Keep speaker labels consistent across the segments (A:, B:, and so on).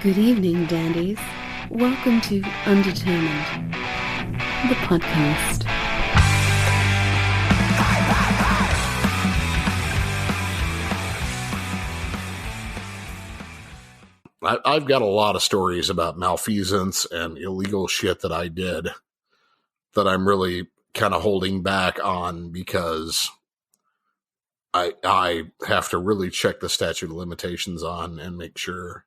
A: Good evening, Dandies. Welcome to Undetermined the Podcast.
B: I've got a lot of stories about malfeasance and illegal shit that I did that I'm really kind of holding back on because I have to really check the statute of limitations on and make sure.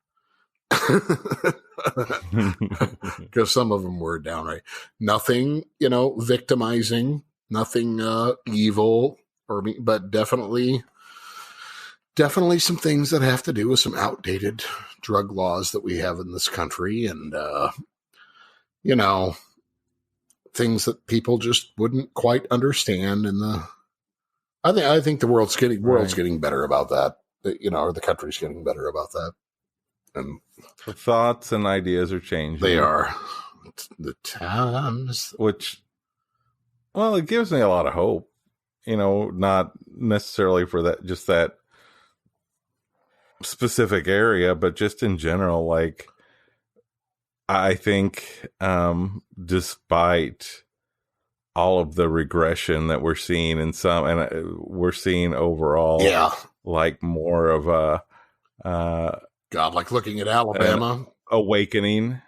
B: Because some of them were downright nothing, victimizing, nothing evil, but definitely some things that have to do with some outdated drug laws that we have in this country, and things that people just wouldn't quite understand. And I think the world's getting better about that. Or the country's getting better about that. And
C: the thoughts and ideas are changing.
B: They are. The times.
C: Which, well, it gives me a lot of hope. Not necessarily for that specific area, but just in general. Like, I think despite all of the regression that we're seeing we're seeing overall, like more of a
B: God, like looking at Alabama.
C: Awakening,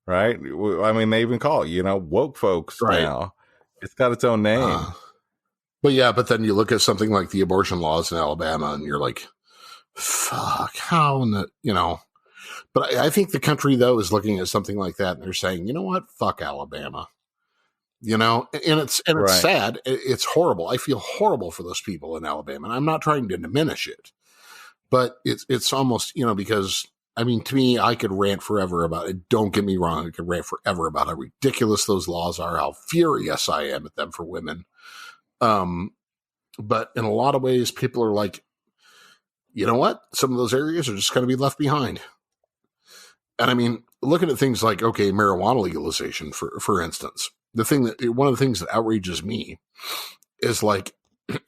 C: right? I mean, they even call it, woke folks now. It's got its own name.
B: But then you look at something like the abortion laws in Alabama and you're like, fuck, how in the, But I think the country, though, is looking at something like that and they're saying, you know what? Fuck Alabama. And it's sad. It's horrible. I feel horrible for those people in Alabama. And I'm not trying to diminish it. But it's almost, because, I mean, to me, I could rant forever about it. Don't get me wrong. I could rant forever about how ridiculous those laws are, how furious I am at them for women. But in a lot of ways, people are like, you know what? Some of those areas are just going to be left behind. And I mean, looking at things like, okay, marijuana legalization, for instance, one of the things that outrages me is like,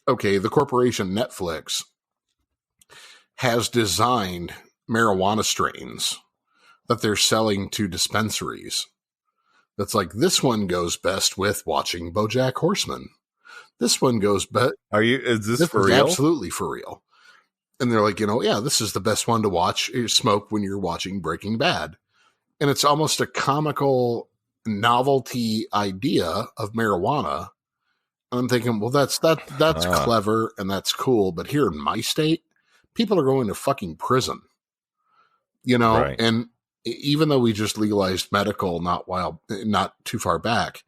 B: okay, the corporation Netflix has designed marijuana strains that they're selling to dispensaries. That's like, this one goes best with watching BoJack Horseman. This one goes best.
C: Is this for real?
B: Absolutely for real. And they're like, this is the best one to watch, smoke when you're watching Breaking Bad. And it's almost a comical novelty idea of marijuana. And I'm thinking, well, that's clever and that's cool. But here in my state, people are going to fucking prison,
C: right.
B: And even though we just legalized medical not too far back,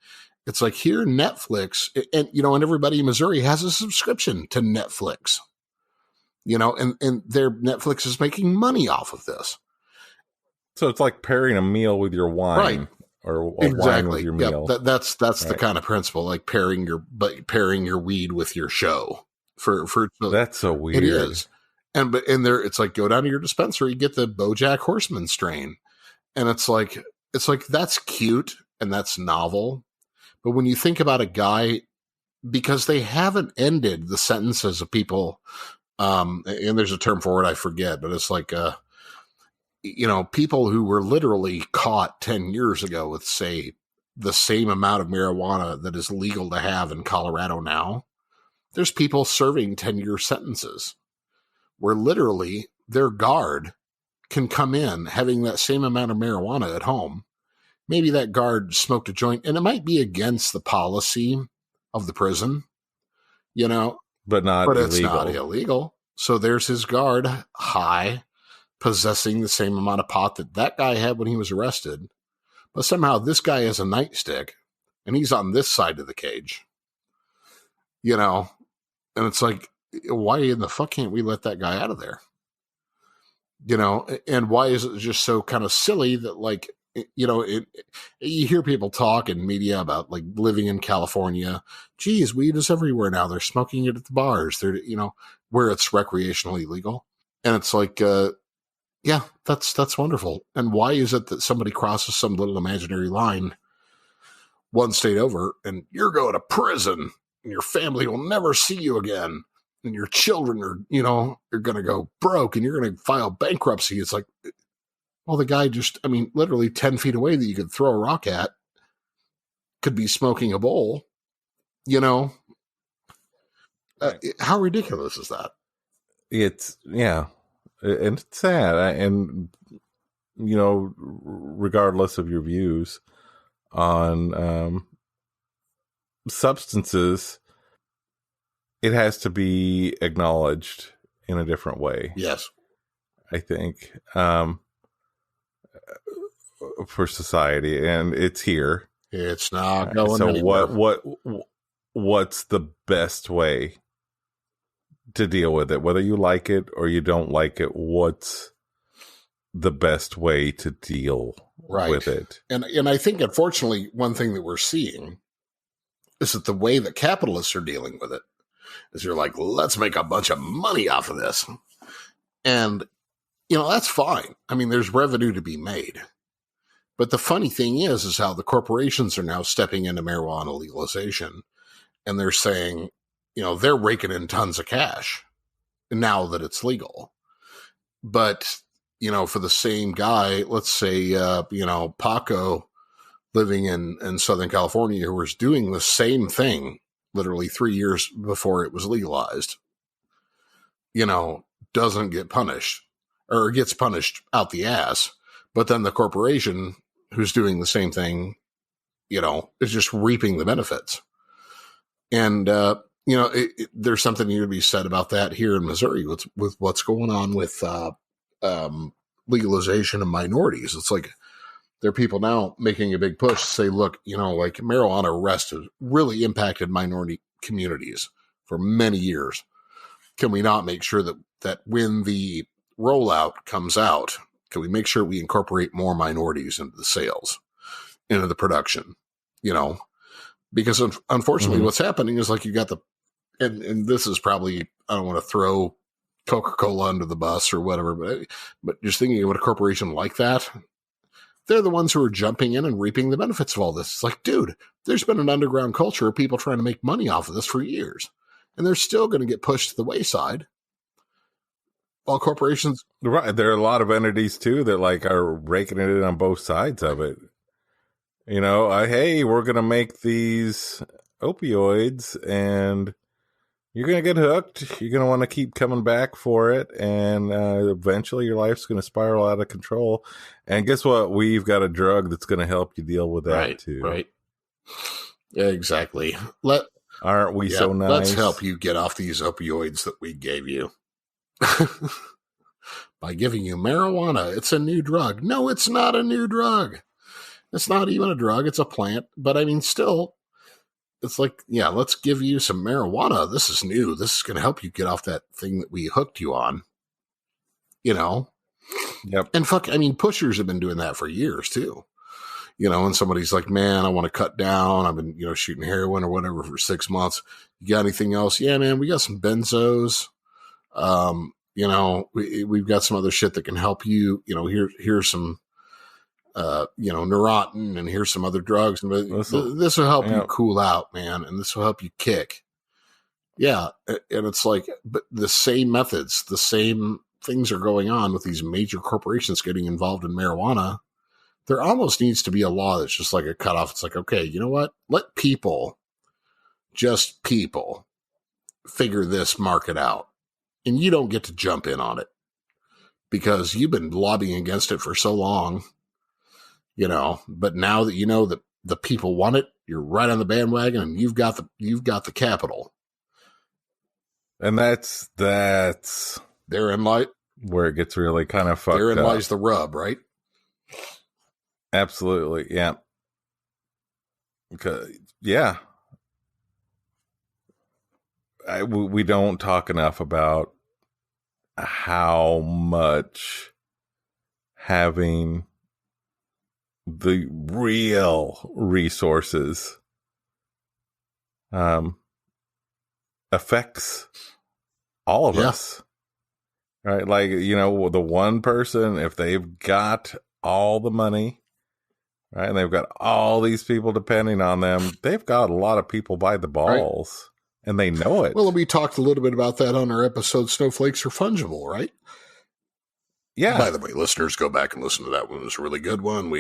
B: it's like here Netflix and everybody in Missouri has a subscription to Netflix, and their Netflix is making money off of this.
C: So it's like pairing a meal with your wine,
B: right?
C: Or wine with your meal.
B: Yep. That's right. The kind of principle, like pairing your weed with your show for
C: that's so weird.
B: It is. And there, it's like, go down to your dispensary, get the BoJack Horseman strain. And it's like, that's cute and that's novel. But when you think about a guy, because they haven't ended the sentences of people, and there's a term for it, I forget, but it's like, people who were literally caught 10 years ago with, say, the same amount of marijuana that is legal to have in Colorado now. There's people serving 10-year sentences where literally their guard can come in having that same amount of marijuana at home. Maybe that guard smoked a joint, and it might be against the policy of the prison, but it's not illegal. So there's his guard high, possessing the same amount of pot that guy had when he was arrested. But somehow this guy has a nightstick and he's on this side of the cage, and it's like, why in the fuck can't we let that guy out of there? And why is it just so kind of silly that, like, you hear people talk in media about like living in California. Geez, weed is everywhere now. They're smoking it at the bars. They're, where it's recreationally legal. And it's like, yeah, that's wonderful. And why is it that somebody crosses some little imaginary line one state over and you're going to prison and your family will never see you again? And your children are, you're going to go broke and you're going to file bankruptcy. It's like, Well, the guy just, I mean, literally 10 feet away that you could throw a rock at could be smoking a bowl, you know? How ridiculous is that?
C: It's, yeah. And it's sad. And, you know, regardless of your views on substances, it has to be acknowledged in a different way.
B: Yes.
C: I think, for society, and it's here.
B: It's not going
C: so
B: anywhere.
C: What's the best way to deal with it? Whether you like it or you don't like it, what's the best way to deal with it?
B: And I think, unfortunately, one thing that we're seeing is that the way that capitalists are dealing with it is you're like, let's make a bunch of money off of this. And, you know, that's fine. I mean, there's revenue to be made. But the funny thing is how the corporations are now stepping into marijuana legalization, and they're saying, you know, they're raking in tons of cash now that it's legal. But, you know, for the same guy, let's say, you know, Paco living in Southern California, who was doing the same thing literally 3 years before it was legalized, you know, doesn't get punished, or gets punished out the ass. But then the corporation who's doing the same thing, you know, is just reaping the benefits. And, you know, there's something to be said about that here in Missouri with what's going on with legalization of minorities. It's like there are people now making a big push to say, look, you know, like marijuana arrest has really impacted minority communities for many years. Can we not make sure that when the rollout comes out, can we make sure we incorporate more minorities into the sales, into the production, you know? Because unfortunately, what's happening is like you got and this is probably, I don't want to throw Coca-Cola under the bus or whatever, but just thinking about a corporation like that, they're the ones who are jumping in and reaping the benefits of all this. It's like, dude, there's been an underground culture of people trying to make money off of this for years, and they're still going to get pushed to the wayside. While corporations,
C: right? There are a lot of entities too that like are raking it in on both sides of it. You know, hey, we're going to make these opioids and you're going to get hooked. You're going to want to keep coming back for it. And eventually your life's going to spiral out of control. And guess what? We've got a drug that's going to help you deal with that too.
B: Right. Yeah, exactly.
C: Aren't we so nice?
B: Let's help you get off these opioids that we gave you. By giving you marijuana. It's a new drug. No, it's not a new drug. It's not even a drug. It's a plant. But I mean, still, it's like, yeah, let's give you some marijuana. This is new. This is going to help you get off that thing that we hooked you on. You know?
C: Yep.
B: And I mean, pushers have been doing that for years too. You know, and somebody's like, man, I want to cut down. I've been, you know, shooting heroin or whatever for 6 months. You got anything else? Yeah, man, we got some benzos. You know, we've got some other shit that can help you. You know, here's some, you know, Neurontin, and here's some other drugs. And this will help you cool out, man. And this will help you kick. Yeah. And it's like, but the same methods, the same things are going on with these major corporations getting involved in marijuana. There almost needs to be a law that's just like a cutoff. It's like, okay, you know what? Let people, just people, figure this market out. And you don't get to jump in on it because you've been lobbying against it for so long, you know, but now that you know that the people want it, you're right on the bandwagon and you've got the capital.
C: And that's
B: therein lies
C: where it gets really kind of fucked up.
B: Therein lies the rub, right?
C: Absolutely. Yeah. Because, yeah. We don't talk enough about how much having the real resources affects all of us, right? Like, you know, the one person, if they've got all the money, right, and they've got all these people depending on them, they've got a lot of people by the balls. Right. And they know it.
B: Well, we talked a little bit about that on our episode, Snowflakes Are Fungible, right?
C: Yeah.
B: By the way, listeners, go back and listen to that one. It was a really good one.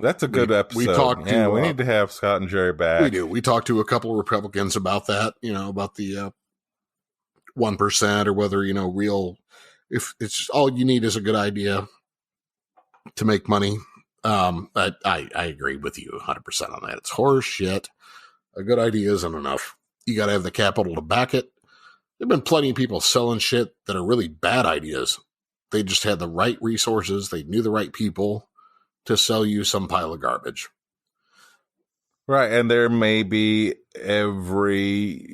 C: That's a good episode.
B: We talked
C: to, we need to have Scott and Jerry back.
B: We do. We talked to a couple of Republicans about that, about the 1% or whether, real, if it's all you need is a good idea to make money. I agree with you 100% on that. It's horse shit. A good idea isn't enough. You got to have the capital to back it. There've been plenty of people selling shit that are really bad ideas. They just had the right resources. They knew the right people to sell you some pile of garbage.
C: Right. And there may be every,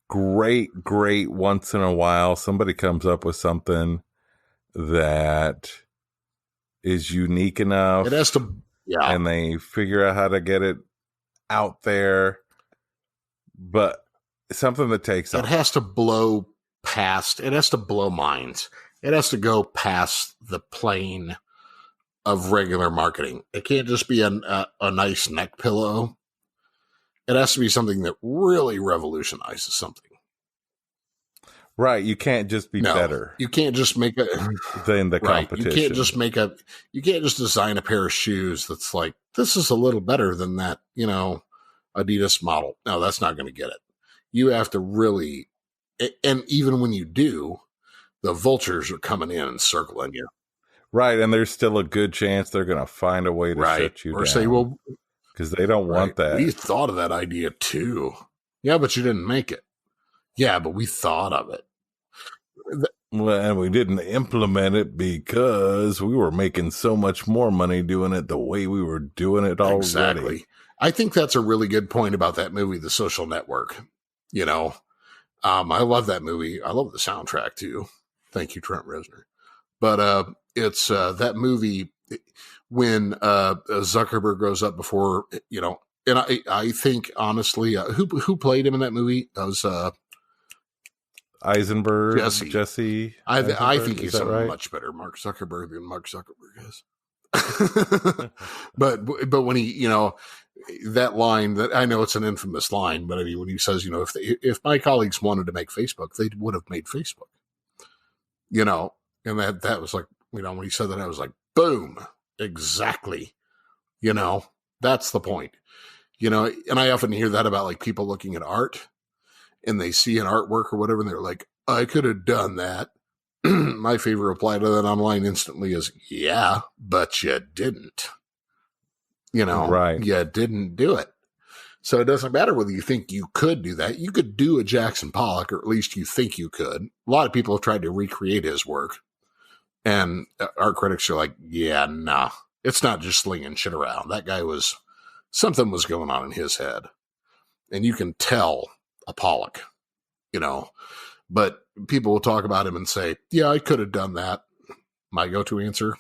C: great once in a while, somebody comes up with something that is unique enough.
B: It has to, yeah.
C: And they figure out how to get it out there. But something that takes
B: off. It has to blow minds. It has to go past the plane of regular marketing. It can't just be a nice neck pillow. It has to be something that really revolutionizes something.
C: Right. You can't just be better.
B: You can't just make
C: than the competition.
B: You can't just design a pair of shoes that's like, this is a little better than that, Adidas model. No, that's not going to get it. You have to really, and even when you do, the vultures are coming in and circling you.
C: Right. And there's still a good chance they're going to find a way to shut you down.
B: Or say, well,
C: because they don't want that.
B: We thought of that idea too. Yeah, but you didn't make it. Yeah, but we thought of it.
C: Well, and we didn't implement it because we were making so much more money doing it the way we were doing it already.
B: Exactly. I think that's a really good point about that movie, The Social Network. I love that movie. I love the soundtrack too. Thank you, Trent Reznor. But it's that movie when Zuckerberg grows up before, and I think honestly, who played him in that movie? That was
C: Eisenberg,
B: Jesse. I think he's much better Mark Zuckerberg than Mark Zuckerberg is. but when he, that line that I know it's an infamous line, but I mean, when he says, if my colleagues wanted to make Facebook, they would have made Facebook, and that was like, when he said that, I was like, boom, exactly. That's the point, and I often hear that about like people looking at art and they see an artwork or whatever. And they're like, I could have done that. My favorite reply to that online instantly is, yeah, but you didn't.
C: Right.
B: You didn't do it. So it doesn't matter whether you think you could do that. You could do a Jackson Pollock, or at least you think you could. A lot of people have tried to recreate his work. And art critics are like, yeah, nah, it's not just slinging shit around. That guy something was going on in his head. And you can tell a Pollock, but people will talk about him and say, yeah, I could have done that. My go-to answer,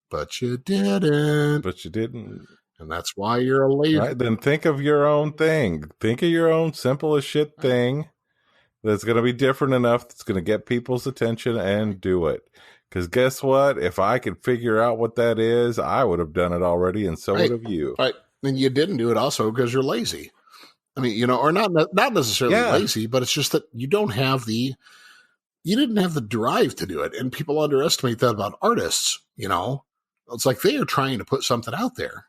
B: but you didn't.
C: But you didn't.
B: And that's why you're a lazy.
C: Right, then think of your own thing. Think of your own simple as shit thing that's going to be different enough that's going to get people's attention, and do it. Because guess what? If I could figure out what that is, I would have done it already, and so would have you.
B: Right. And you didn't do it also because you're lazy. I mean, or not necessarily lazy, but it's just that you didn't have the drive to do it. And people underestimate that about artists, It's like they are trying to put something out there.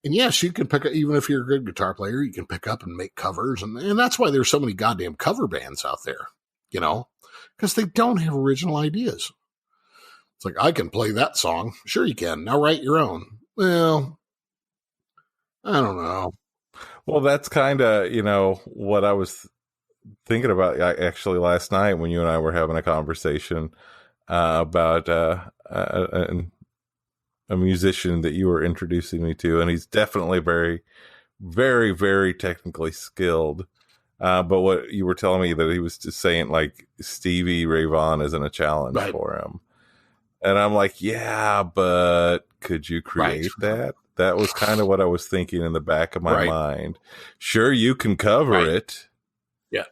B: And yes, you can pick up, even if you're a good guitar player, you can pick up and make covers. And that's why there's so many goddamn cover bands out there, because they don't have original ideas. It's like, I can play that song. Sure you can. Now write your own. Well, I don't know.
C: Well, that's kind of, what I was thinking about actually last night when you and I were having a conversation about a musician that you were introducing me to, and he's definitely very, very, very technically skilled. But what you were telling me that he was just saying, like, Stevie Ray Vaughan isn't a challenge for him. And I'm like, yeah, but could you create that? That was kind of what I was thinking in the back of my mind. Sure, you can cover it.
B: Yeah.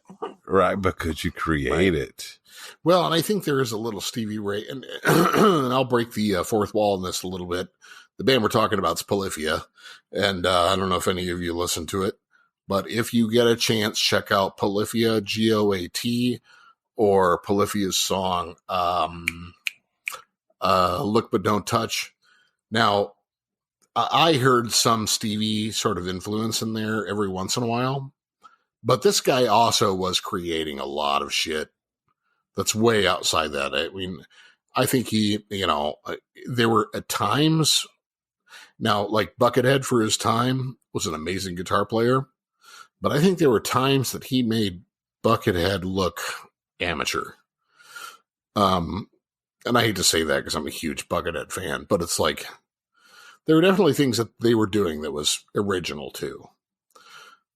C: Right, but could you create it?
B: Well, and I think there is a little Stevie Ray, and I'll break the fourth wall in this a little bit. The band we're talking about is Polyphia, and I don't know if any of you listen to it, but if you get a chance, check out Polyphia, GOAT, or Polyphia's song, Look But Don't Touch. Now, I heard some Stevie sort of influence in there every once in a while, but this guy also was creating a lot of shit that's way outside that. I mean, I think he, there were at times, now like Buckethead for his time was an amazing guitar player, but I think there were times that he made Buckethead look amateur. And I hate to say that because I'm a huge Buckethead fan, but it's like, there were definitely things that they were doing that was original too.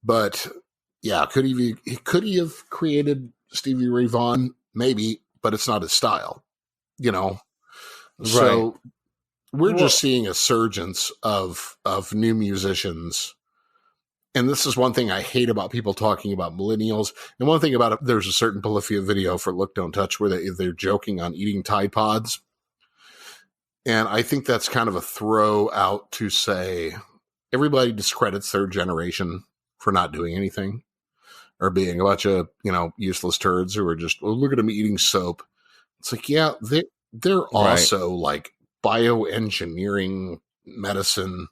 B: But yeah, could he have created Stevie Ray Vaughan? Maybe, but it's not his style, Right. So we're just seeing a surgence of new musicians. And this is one thing I hate about people talking about millennials. And one thing about it, there's a certain Polyphia video for Look Don't Touch where they're joking on eating Tide Pods. And I think that's kind of a throw out to say everybody discredits their generation for not doing anything or being a bunch of, useless turds who are just, look at them eating soap. It's like, yeah, they're also like bioengineering medicine.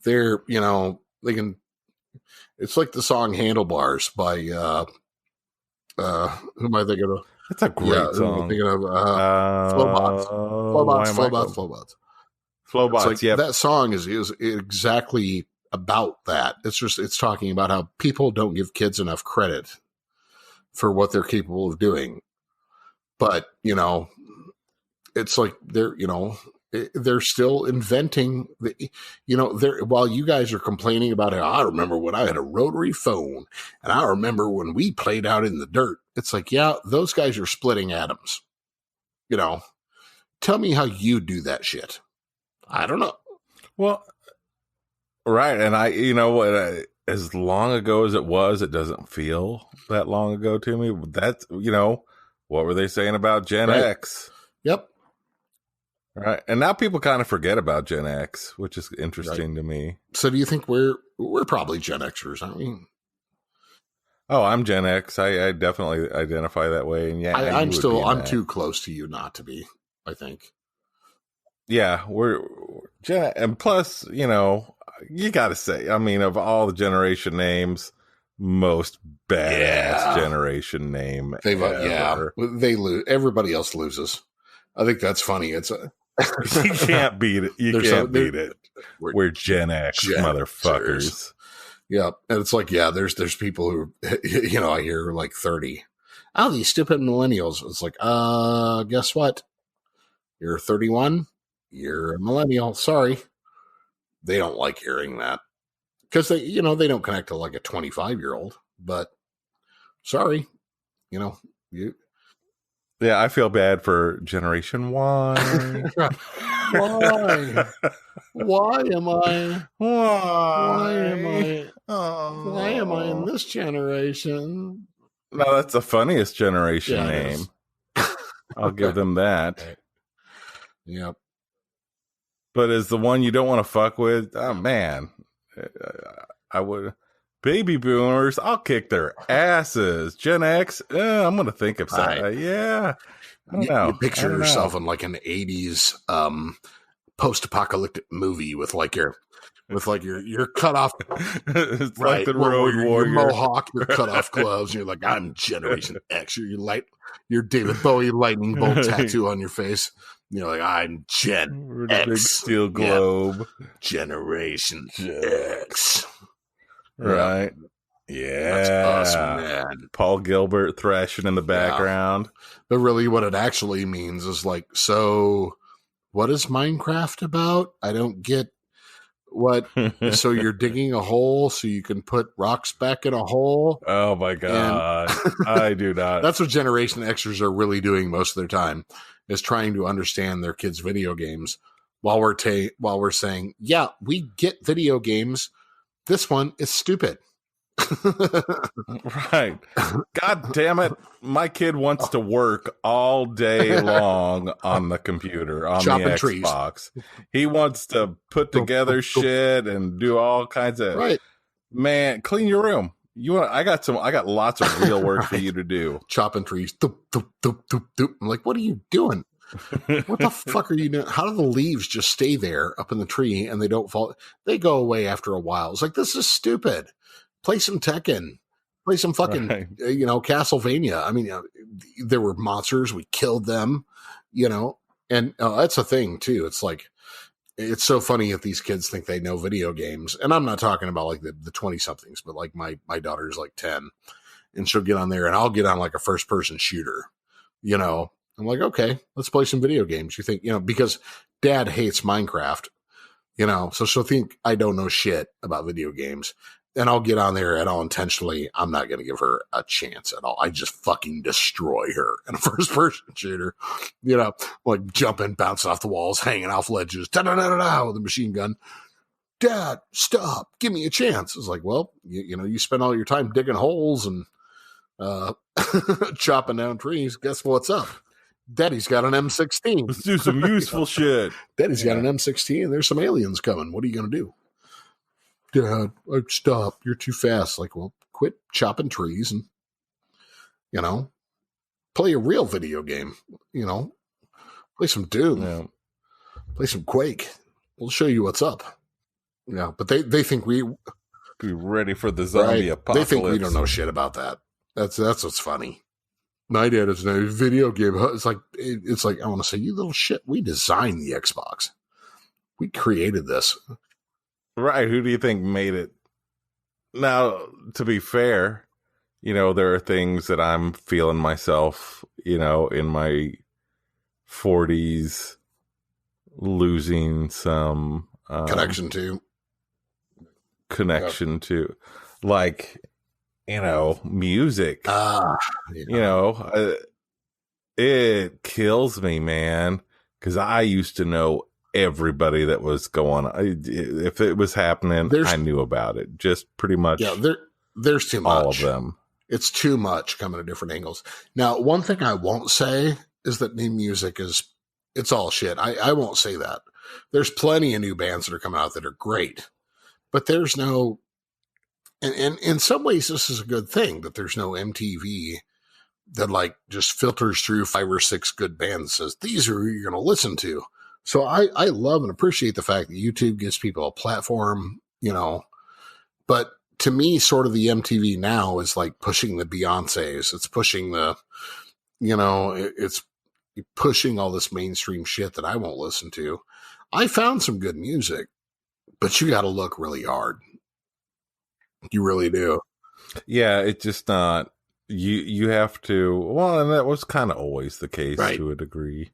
B: They're, they can, it's like the song Handlebars by, who am I thinking of?
C: That's a great song.
B: I'm thinking of Flowbots.
C: Flowbots,
B: yeah. That song is exactly about that. It's talking about how people don't give kids enough credit for what they're capable of doing. But, it's like they're still inventing while you guys are complaining about it. I remember when I had a rotary phone and I remember when we played out in the dirt. It's like, yeah, those guys are splitting atoms. Tell me how you do that shit. I don't know.
C: Well, right. And as long ago as it was, it doesn't feel that long ago to me. That's, what were they saying about Gen X?
B: Yep.
C: Right. And now people kind of forget about Gen X, which is interesting to me.
B: So do you think we're probably Gen Xers, aren't we?
C: Oh, I'm Gen X. I definitely identify that way. And yeah,
B: I'm too close to you not to be, I think.
C: Yeah, we're Gen, and plus, you got to say, I mean, of all the generation names, most badass generation name. They
B: lose. Everybody else loses. I think that's funny. It's
C: you can't beat it. You can't beat it. We're Gen X motherfuckers.
B: Yeah, and it's like, there's people who, I hear like 30. Oh, these stupid millennials. It's like, guess what? You're 31. You're a millennial. Sorry. They don't like hearing that because they don't connect to like a 25-year-old. But sorry, you.
C: Yeah, I feel bad for Generation Y.
B: Why? Why am I?
C: Oh.
B: Why am I in this generation?
C: No, that's the funniest generation name. I'll give them that.
B: Yep.
C: But as the one you don't want to fuck with, oh man, I would. Baby boomers, I'll kick their asses. Gen X, I'm going to think of something. Yeah. I don't know.
B: You picture yourself in like an 80s post-apocalyptic movie with your cut off,
C: it's right? Like the Road Warrior,
B: your mohawk, your cut off gloves. And you're like, I'm Generation X. Your David Bowie lightning bolt tattoo on your face. And you're like, I'm Gen X.
C: Big steel globe.
B: Generation X.
C: Right. Yeah.
B: That's awesome, man.
C: Paul Gilbert thrashing in the background.
B: But really what it actually means is like, so what is Minecraft about? I don't get what. So you're digging a hole so you can put rocks back in a hole?
C: Oh my God. I do not.
B: That's what Generation Xers are really doing most of their time, is trying to understand their kids' video games while we're saying, yeah, we get video games. This one is stupid.
C: Right. God damn it. My kid wants to work all day long on the computer, on
B: chopping
C: the Xbox.
B: Trees.
C: He wants to put together shit and do all kinds of man, clean your room. I got lots of real work for you to do.
B: Chopping trees. Doop, doop, doop, doop, doop. I'm like, what are you doing? What the fuck are you doing? How do the leaves just stay there up in the tree and they don't fall? They go away after a while. It's like, this is stupid. Play some Tekken. Play some fucking, Castlevania. I mean, there were monsters. We killed them, and that's a thing too. It's like, it's so funny that these kids think they know video games. And I'm not talking about like the 20 somethings, but like my daughter's like 10 and she'll get on there and I'll get on like a first person shooter, I'm like, okay, let's play some video games. You think, because dad hates Minecraft, so she'll think I don't know shit about video games. And I'll get on there and I'm not going to give her a chance at all. I just fucking destroy her in a first person shooter, like jumping, bouncing off the walls, hanging off ledges, with a machine gun. Dad, stop, give me a chance. It's like, well, you spend all your time digging holes and chopping down trees. Guess what's up? Daddy's got an M16.
C: Let's do some useful shit.
B: Daddy's got an M16. There's some aliens coming. What are you going to do? Dad, stop. You're too fast. Like, well, quit chopping trees and, play a real video game. Play some Doom. Play some Quake. We'll show you what's up. Yeah, but they think we
C: be ready for the zombie apocalypse.
B: They think we don't know shit about that. That's what's funny. My dad is a video game. It's like I want to say, you little shit. We designed the Xbox. We created this.
C: Right. Who do you think made it? Now, to be fair, there are things that I'm feeling myself, in my 40s, losing some
B: connection
C: to, like, music. It kills me, man, because I used to know everybody that was going on. If it was happening, I knew about it. Just pretty much.
B: Yeah, there's too much.
C: All of them.
B: It's too much coming at different angles. Now, one thing I won't say is that new music it's all shit. I won't say that. There's plenty of new bands that are coming out that are great, but there's no, and in some ways this is a good thing that there's no MTV that like just filters through 5 or 6 good bands and says, these are who you're going to listen to. So I love and appreciate the fact that YouTube gives people a platform, but to me, sort of the MTV now is like pushing the Beyoncés. It's pushing it's pushing all this mainstream shit that I won't listen to. I found some good music, but you got to look really hard. You really do.
C: Yeah, it's just not, you have to, well, and that was kind of always the case to a degree.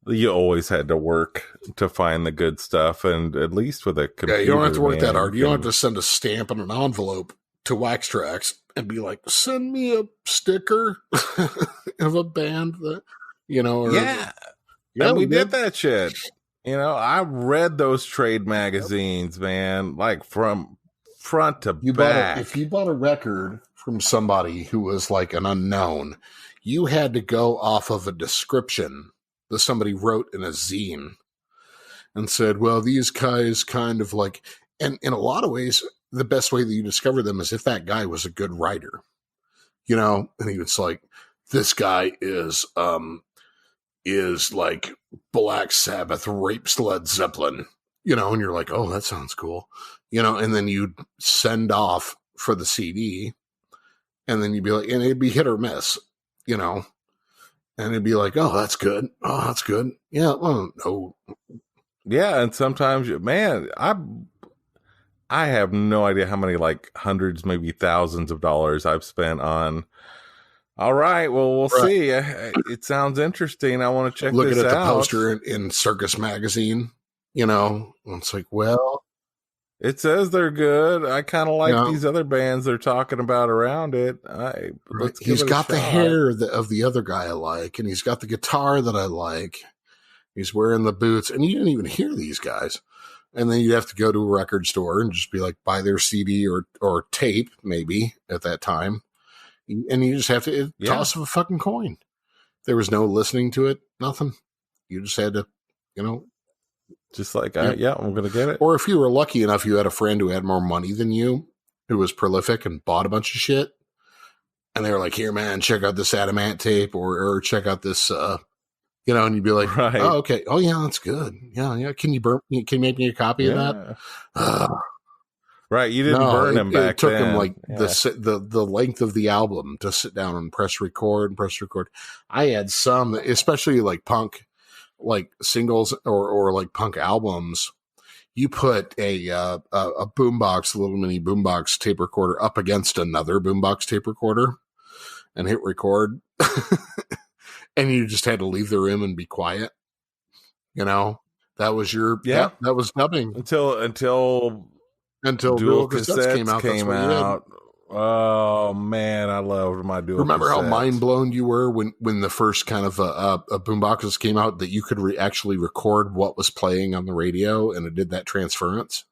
C: You always had to work to find the good stuff, and at least with a computer.
B: Yeah, you don't have to work that hard. You don't have to send a stamp and an envelope to Wax Trax and be like, send me a sticker of a band that,
C: and we did that shit. I read those trade magazines, man, like from front to back.
B: If you bought a record from somebody who was like an unknown, you had to go off of a description that somebody wrote in a zine and said, well, these guys kind of like, and in a lot of ways, the best way that you discover them is if that guy was a good writer, and he was like, this guy is like Black Sabbath rapes Led Zeppelin, and you're like, oh, that sounds cool, and then you'd send off for the CD and then you'd be like, and it'd be hit or miss, and it'd be like, oh, that's good. Oh, that's good. Yeah. Well, no.
C: Yeah. And sometimes, man, I have no idea how many, like hundreds, maybe thousands of dollars I've spent on. All right. Well, we'll see. It sounds interesting. I want to check this out.
B: Looking at the poster in Circus Magazine, it's like, well,
C: it says they're good. I kind of like these other bands they're talking about around it.
B: He's got the hair of the other guy I like, and he's got the guitar that I like. He's wearing the boots, and you didn't even hear these guys. And then you'd have to go to a record store and just be like, buy their CD or tape, maybe at that time. And you just have to toss of a fucking coin. There was no listening to it, nothing. You just had to,
C: just like, I'm going to get it.
B: Or if you were lucky enough, you had a friend who had more money than you, who was prolific and bought a bunch of shit. And they were like, here, man, check out this Adamant tape or check out this You know, and you'd be like,
C: Right.
B: oh, okay. Oh yeah, that's good. Yeah. Can you make me a copy of that?
C: Right. You didn't burn him back
B: it took
C: then.
B: him like the length of the album to sit down and press record. I had some, especially like punk, like singles or like punk albums. You put a boombox, a little mini boombox tape recorder up against another boombox tape recorder and hit record. And you just had to leave the room and be quiet. You know, that was your, that was dubbing
C: until dual cassettes came out. Oh man, I loved my dual.
B: Remember
C: cassettes.
B: how mind blown you were when the first kind of boomboxes came out that you could actually record what was playing on the radio and it did that transference.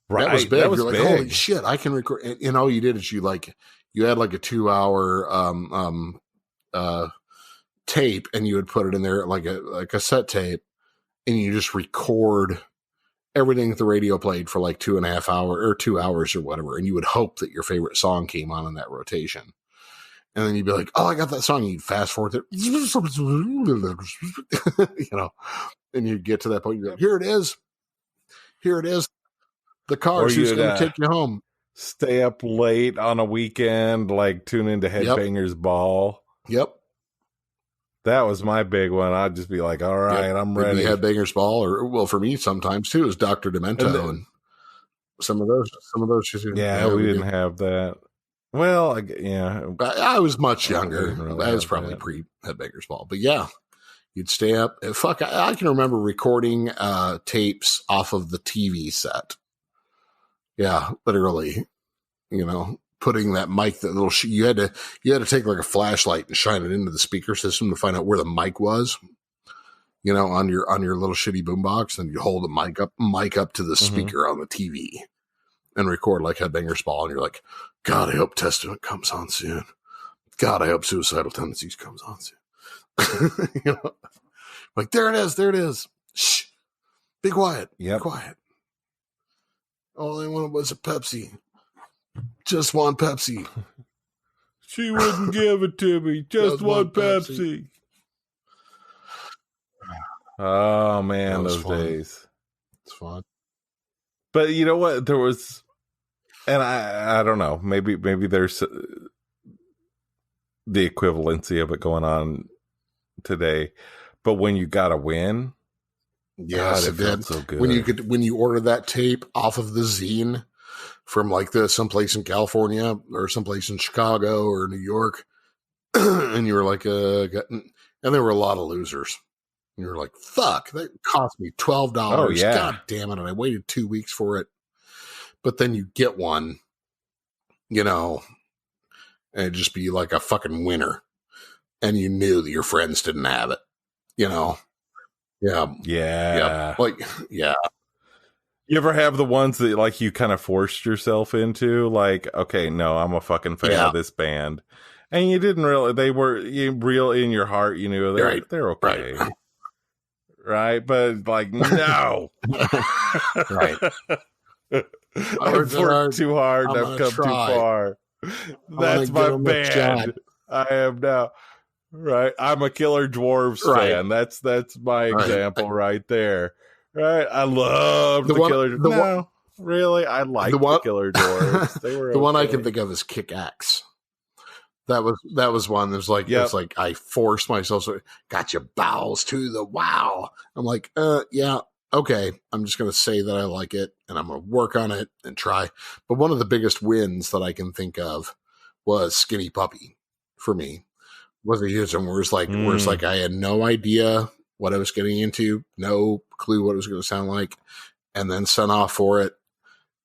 C: Right,
B: that was big.
C: That was
B: You're like,
C: big.
B: holy shit, I can record. And all you did is you had like a 2-hour tape, and you would put it in there like a cassette tape, and you just record everything that the radio played for like 2.5 hours or 2 hours or whatever. And you would hope that your favorite song came on in that rotation. And then you'd be like, oh, I got that song. And you'd fast forward it, you know, and you'd get to that point. You'd be like, here it is. The car is going to take you home.
C: Stay up late on a weekend, like tune into Headbangers Ball.
B: Yep.
C: That was my big one. I'd just be like, all right, I'm ready.
B: Headbangers Ball, or well, for me sometimes too, is Dr. Demento and some of those.
C: Yeah, we didn't have that. Well,
B: I was much younger. I was probably pre Headbangers Ball, but yeah, you'd stay up. Fuck, I can remember recording tapes off of the TV set. Yeah, literally, you know. Putting that mic, that little you had to take like a flashlight and shine it into the speaker system to find out where the mic was, you know, on your little shitty boombox. And you hold the mic up to the speaker on the TV and record like Headbangers Ball. And you're like, God, I hope Testament comes on soon. God, I hope Suicidal Tendencies comes on soon. You know, like there it is. Shh, be quiet.
C: Yep.
B: Be quiet. All I wanted was a Pepsi. Just one Pepsi.
C: She wouldn't give it to me. Just one Pepsi. Oh man, those days.
B: It's fun.
C: But you know what? There was, and I don't know. Maybe there's the equivalency of it going on today. But when you got a win,
B: yes,
C: God, it felt so good.
B: When you ordered that tape off of the zine from like someplace in California or someplace in Chicago or New York, and you were like, and there were a lot of losers. And you were like, fuck, that cost me $12.
C: Oh, yeah.
B: God damn it. And I waited 2 weeks for it. But then you get one, you know, and it'd just be like a fucking winner. And you knew that your friends didn't have it, you know? Yeah.
C: Yeah.
B: Like, yeah.
C: You ever have the ones that like you kind of forced yourself into? Like, okay, no, I'm a fucking fan of this band. And you didn't really, they were real in your heart, you knew they're okay. Right. But like, no.
B: Right.
C: I've worked too hard. I've come too far. That's my band. I am now. Right. I'm a Killer Dwarfs fan. That's my example right there. Right. I love the Killer Dwarfs. Really? I like the Killer Dwarfs. They were
B: the one I can think of is Kick Axe. That was one. There's like, it's like I forced myself. So got your bowels to the wow. I'm like, yeah, okay. I'm just going to say that I like it and I'm going to work on it and try. But one of the biggest wins that I can think of was Skinny Puppy for me. Was a huge one where it's like I had no idea what I was getting into, no clue what it was going to sound like, and then sent off for it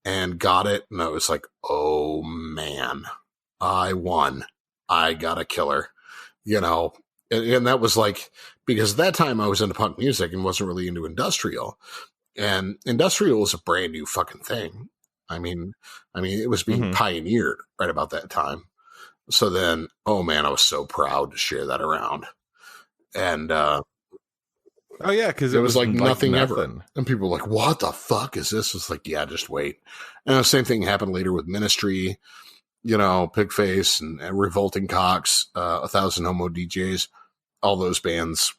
B: and got it. And I was like, oh man, I won. I got a killer, you know, and that was like, because at that time I was into punk music and wasn't really into industrial, and industrial was a brand new fucking thing. I mean, it was being pioneered right about that time. So then, oh man, I was so proud to share that around. And,
C: oh yeah, because
B: it was like nothing ever. And people were like, what the fuck is this? It's like, yeah, just wait. And the same thing happened later with Ministry, you know, Pigface and Revolting Cocks, 1,000 Homo DJs. all those bands.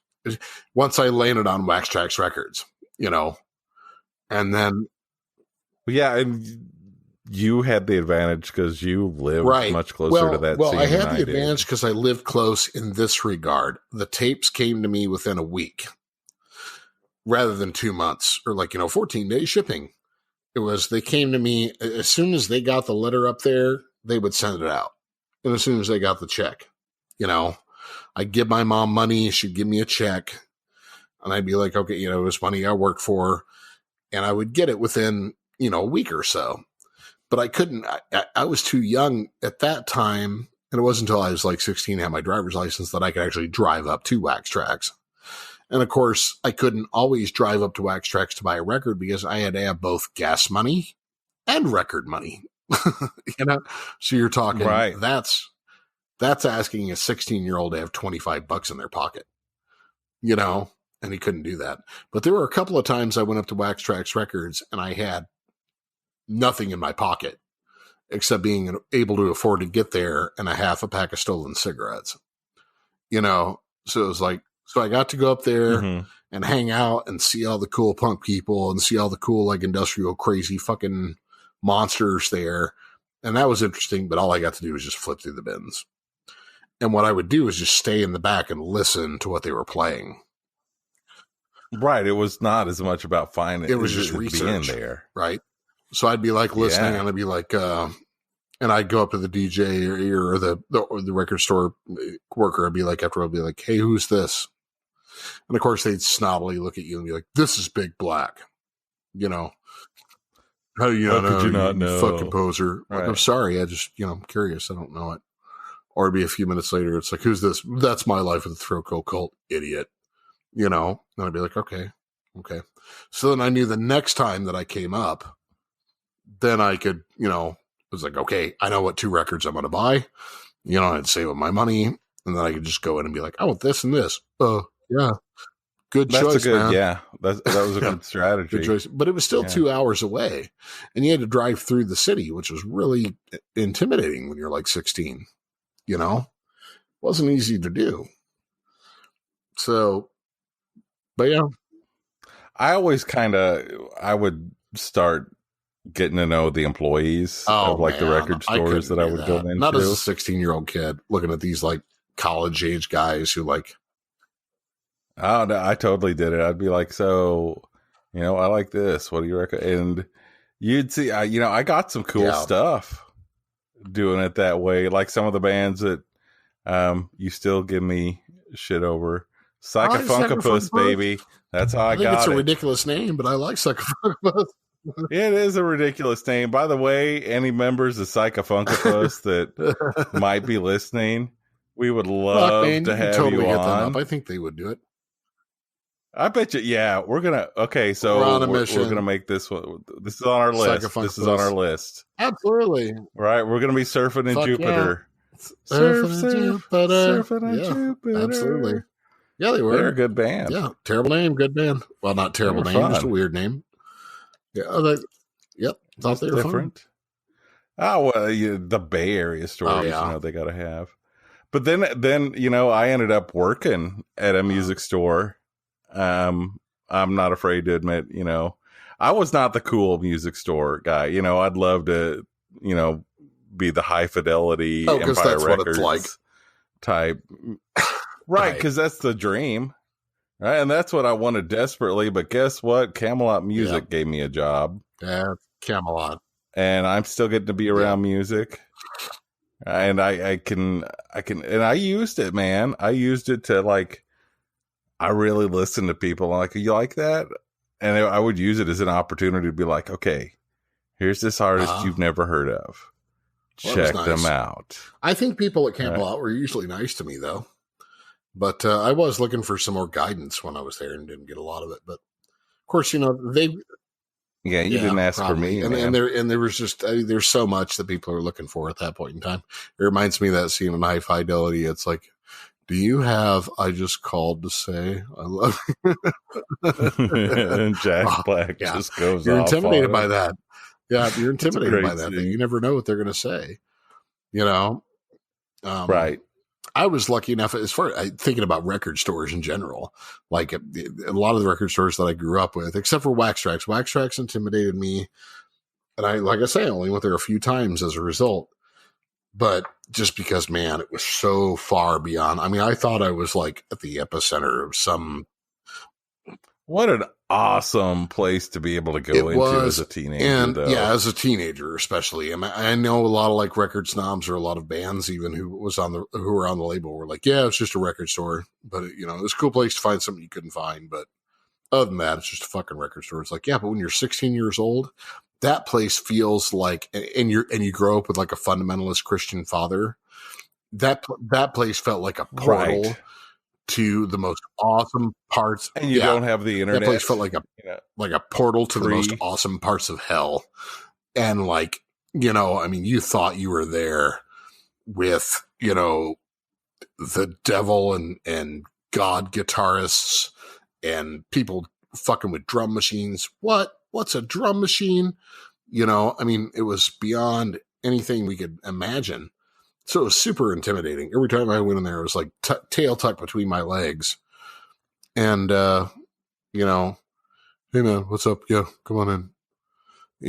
B: Once I landed on Wax Trax Records, and then.
C: Yeah, and you had the advantage because you lived much closer to that scene.
B: Well, I had the advantage because I lived close in this regard. The tapes came to me within a week rather than 2 months or 14-day shipping. They came to me as soon as they got the letter up there, they would send it out. And as soon as they got the check, I'd give my mom money. She'd give me a check and I'd be like, okay, it was money I worked for, and I would get it within, a week or so. But I couldn't, I was too young at that time. And it wasn't until I was 16 and had my driver's license that I could actually drive up to Wax Trax. And of course, I couldn't always drive up to Wax Trax to buy a record because I had to have both gas money and record money. So you're talking, that's asking a 16-year-old to have $25 in their pocket, and he couldn't do that. But there were a couple of times I went up to Wax Trax Records and I had nothing in my pocket except being able to afford to get there and a half a pack of stolen cigarettes, so it was so I got to go up there and hang out and see all the cool punk people and see all the cool, industrial crazy fucking monsters there. And that was interesting, but all I got to do was just flip through the bins. And what I would do is just stay in the back and listen to what they were playing.
C: Right. It was not as much about finding.
B: It was just research
C: being there.
B: Right. So I'd be listening and I'd be and I'd go up to the DJ or the record store worker. I'd be like, hey, who's this? And of course they'd snobbily look at you and be like, this is Big Black. How do you not know?
C: Could you not know?
B: Fucking poser.
C: Right.
B: I'm sorry. I just, I'm curious. I don't know it. Or it'd be a few minutes later. It's like, who's this? That's My Life with the Throco Cult, idiot. And I'd be like, okay. So then I knew the next time that I came up, then I could, it was like, okay, I know what 2 records I'm going to buy. I'd save up my money and then I could just go in and be like, I want this and this. Yeah. Good choice, man.
C: Yeah. That was a good strategy.
B: Good choice. But it was still 2 hours away and you had to drive through the city, which was really intimidating when you're 16, wasn't easy to do. So, but yeah.
C: I always I would start getting to know the employees of the record stores that I would go into.
B: Not as a 16-year-old kid looking at these college age guys who
C: oh no, I totally did it. I'd be like, so, I like this. What do you recommend? And you'd see, I got some cool stuff doing it that way. Like some of the bands that you still give me shit over. Psychofunkapus, baby. That's how I got it.
B: It's a ridiculous name, but I like Psychofunkapus.
C: It is a ridiculous name. By the way, any members of Psychofunkapus that might be listening, we would love to have you on.
B: I think they would do it.
C: I bet you. Yeah, we're gonna. Okay, so we're gonna make this one. This is on our list. This is on our list.
B: Absolutely.
C: Right, we're gonna be surfing in Jupiter.
B: Yeah. Surfing in Jupiter. Absolutely. Yeah, they were.
C: They're a good band.
B: Yeah, terrible name, good band. Well, not terrible name, just a weird name. Yeah, thought they were different.
C: Fun. Oh well, the Bay Area stories, they got to have. But then I ended up working at a music store. I'm not afraid to admit, I was not the cool music store guy. I'd love to, be the high fidelity Empire
B: that's
C: Records
B: what it's
C: type. Right, because that's the dream. Right, and that's what I wanted desperately. But guess what? Camelot Music gave me a job.
B: Yeah, Camelot.
C: And I'm still getting to be around music. And I can, and I used it, man. I used it to I really listen to people. I'm like, you like that? And I would use it as an opportunity to be like, okay, here's this artist you've never heard of. Check them out.
B: I think people at Camelot were usually nice to me, though. But I was looking for some more guidance when I was there and didn't get a lot of it. But of course, they.
C: Yeah, you didn't ask for me.
B: And there was just, there's so much that people are looking for at that point in time. It reminds me of that scene in High Fidelity. It's like, do you have, I just called to say I love you.
C: And Jack Black just goes
B: You're
C: off
B: intimidated by that. Yeah, you're intimidated by that thing. You never know what they're going to say.
C: Right.
B: I was lucky enough, as far as thinking about record stores in general, like a lot of the record stores that I grew up with, except for Wax Trax. Wax Trax intimidated me. And like I say, I only went there a few times as a result. But just because, man, it was so far beyond. I mean, I thought I was like at the epicenter of some.
C: What an awesome place to be able to go into as a teenager.
B: And
C: though.
B: Yeah, as a teenager, especially. I know a lot of like record snobs or a lot of bands even who were on the label were like, yeah, it's just a record store. But, it was a cool place to find something you couldn't find. But other than that, it's just a fucking record store. It's like, yeah, but when you're 16 years old, that place feels like, and you grow up with like a fundamentalist Christian father, that place felt like a portal. Right. To the most awesome parts,
C: and you don't have the internet.
B: That place felt like a portal to the most awesome parts of hell, and like I mean, you thought you were there with the devil and God guitarists and people fucking with drum machines. What's a drum machine? I mean, it was beyond anything we could imagine. So it was super intimidating. Every time I went in there, it was like tail tucked between my legs. And, hey man, what's up? Yeah, come on in.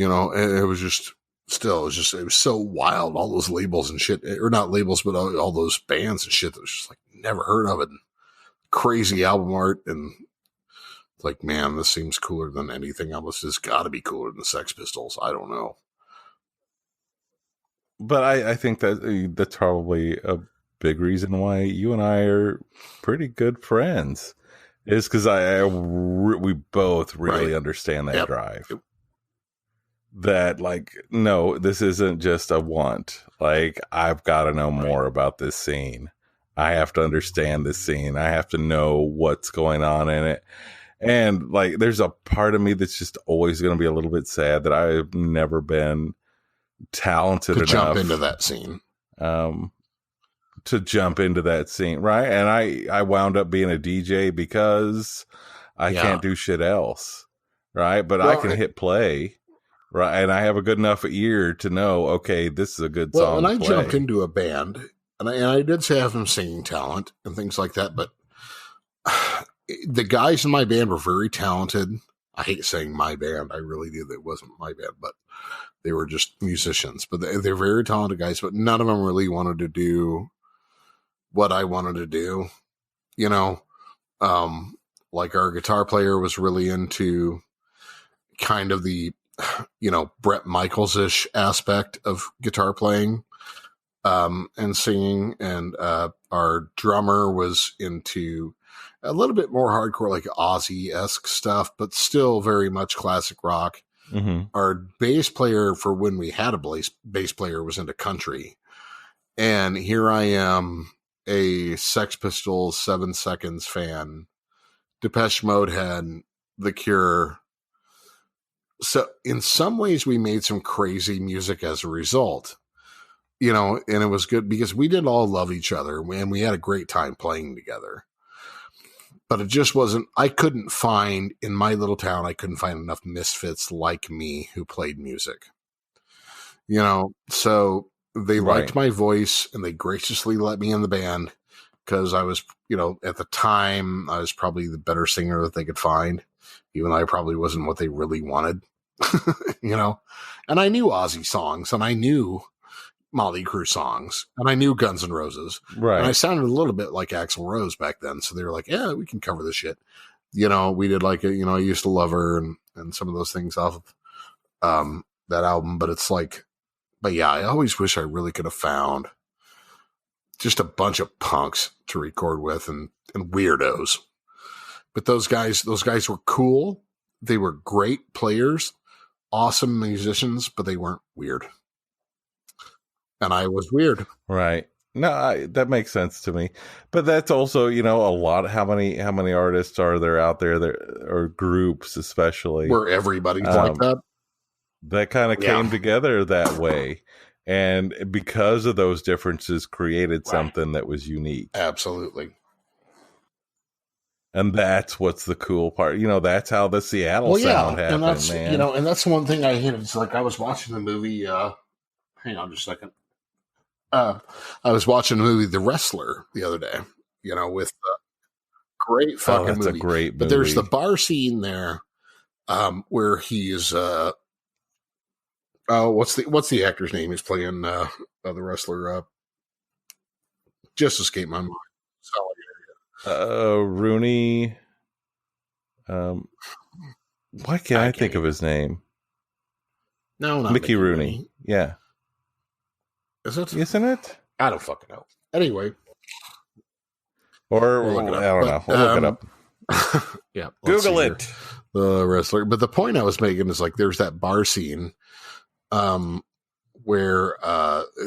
B: And it was just, it was so wild. All those labels and shit, or not labels, but all those bands and shit that was just like, never heard of it. And crazy album art. And like, man, this seems cooler than anything else. It's got to be cooler than the Sex Pistols. I don't know.
C: But I think that's probably a big reason why you and I are pretty good friends, is because we both really understand that drive. That like, no, this isn't just a want. Like, I've got to know more about this scene. I have to understand this scene. I have to know what's going on in it. And like, there's a part of me that's just always going to be a little bit sad that I've never been talented
B: to
C: enough
B: jump into that scene,
C: right? And I wound up being a DJ because I can't do shit else, right? But I can hit play, right? And I have a good enough ear to know, okay, this is a good song.
B: And I jumped into a band, and I did have some singing talent and things like that, but the guys in my band were very talented. I hate saying my band. I really do. It wasn't my band, but they were just musicians. But they're very talented guys, but none of them really wanted to do what I wanted to do. Like our guitar player was really into kind of the, Bret Michaels-ish aspect of guitar playing and singing. And our drummer was into a little bit more hardcore, like Ozzy-esque stuff, but still very much classic rock. Mm-hmm. Our bass player, for when we had a bass player, was into country. And here I am, a Sex Pistols 7 Seconds fan, Depeche Mode head, The Cure. So in some ways we made some crazy music as a result, and it was good because we did all love each other and we had a great time playing together. But it just wasn't, I couldn't find, in my little town, I couldn't find enough misfits like me who played music. So they liked my voice and they graciously let me in the band because I was, at the time, I was probably the better singer that they could find, even though I probably wasn't what they really wanted, And I knew Ozzy songs and I knew Motley Crue songs, and I knew Guns N' Roses, right? And I sounded a little bit like Axl Rose back then, so they were like, "Yeah, we can cover this shit." We did like I used to love her and some of those things off of that album. But it's like, but yeah, I always wish I really could have found just a bunch of punks to record with and weirdos. But those guys were cool. They were great players, awesome musicians, but they weren't weird. And I was weird.
C: Right. No, that makes sense to me. But that's also, a lot. How many artists are there out there, or groups especially,
B: where everybody's like that?
C: That kind of came together that way. And because of those differences created something that was unique.
B: Absolutely.
C: And that's what's the cool part. That's how the Seattle sound happened,
B: and that's,
C: man.
B: And that's one thing I hated. It's like I was watching the movie, hang on just a second. I was watching the movie The Wrestler the other day, with great fucking
C: that's
B: movie.
C: a great movie.
B: But there's the bar scene there where he is what's the actor's name he's playing the wrestler just escaped my mind.
C: Rooney. Why can't I think of his name?
B: No, not
C: Mickey Rooney. Yeah. Isn't it?
B: I don't fucking know. Anyway.
C: Or, I don't know. We'll look it up.
B: Yeah.
C: Google it.
B: The wrestler. But the point I was making is, like, there's that bar scene where